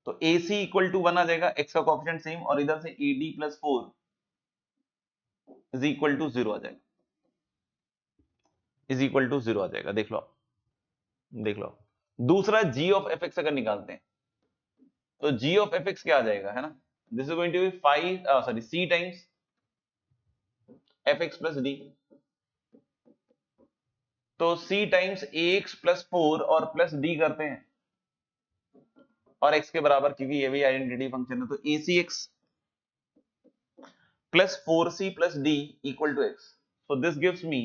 तो ac इक्वल टू 1 आ जाएगा, x का कोएफिशिएंट सेम, और इधर से ad plus 4 is equal to 0 आ जाएगा, इज इक्वल टू 0 आ जाएगा, देख लो आप, देख लो। दूसरा g of fx अगर निकालते हैं तो g of fx क्या आ जाएगा, है ना, this is going to be 5 c times fx plus d, तो c टाइम्स ax plus 4 और प्लस d करते हैं और x के बराबर, क्योंकि ये भी आइडेंटिटी फंक्शन है, तो acx plus 4c plus d equal to x, so this gives me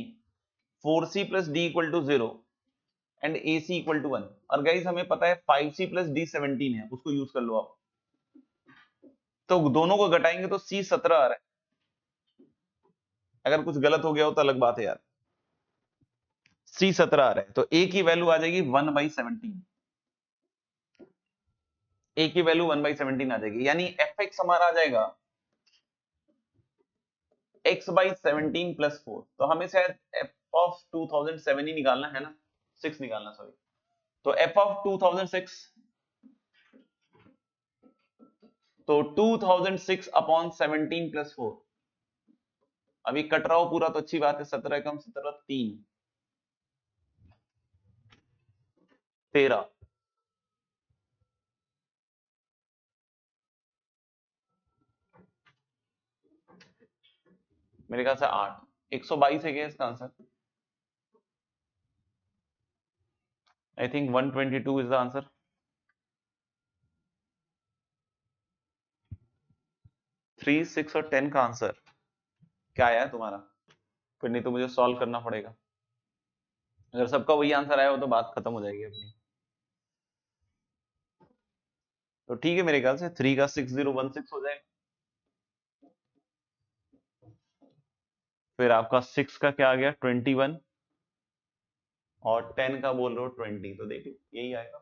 4c plus d equal to 0 and ac equal to 1, और गाइस हमें पता है 5c plus d 17 है, उसको यूज कर लो आप, तो दोनों को घटाएंगे तो c 17 आ रहा है, अगर कुछ गलत हो गया हो तो अलग बात है यार, c 17 आ रहा है, तो a की वैल्यू आ जाएगी 1/17, a की वैल्यू 1/17 आ जाएगी, यानी fx हमारा आ जाएगा x/17 plus 4, तो हमें शायद f of 2007 ही निकालना है ना, 6 निकालना, सॉरी, तो f of 2006, तो 2006 अपॉन 17 प्लस 4, अभी कट रहा हो पूरा तो अच्छी बात है, 17 कम 17 3 13, मेरे ख्याल से 8, 122 है क्या इसका answer? I think 122 is the answer. Three, 6 और 10 का आंसर क्या आया है तुम्हारा? फिर नहीं तो मुझे सॉल्व करना पड़ेगा। अगर सबका वही आंसर आया हो तो बात खत्म हो जाएगी अपनी। तो ठीक है, मेरे ख्याल से 3 का 6016 हो जाएगा। फिर आपका 6 का क्या आ गया? 21 और 10 का बोल रहे हो 20, तो देखिए यही आएगा।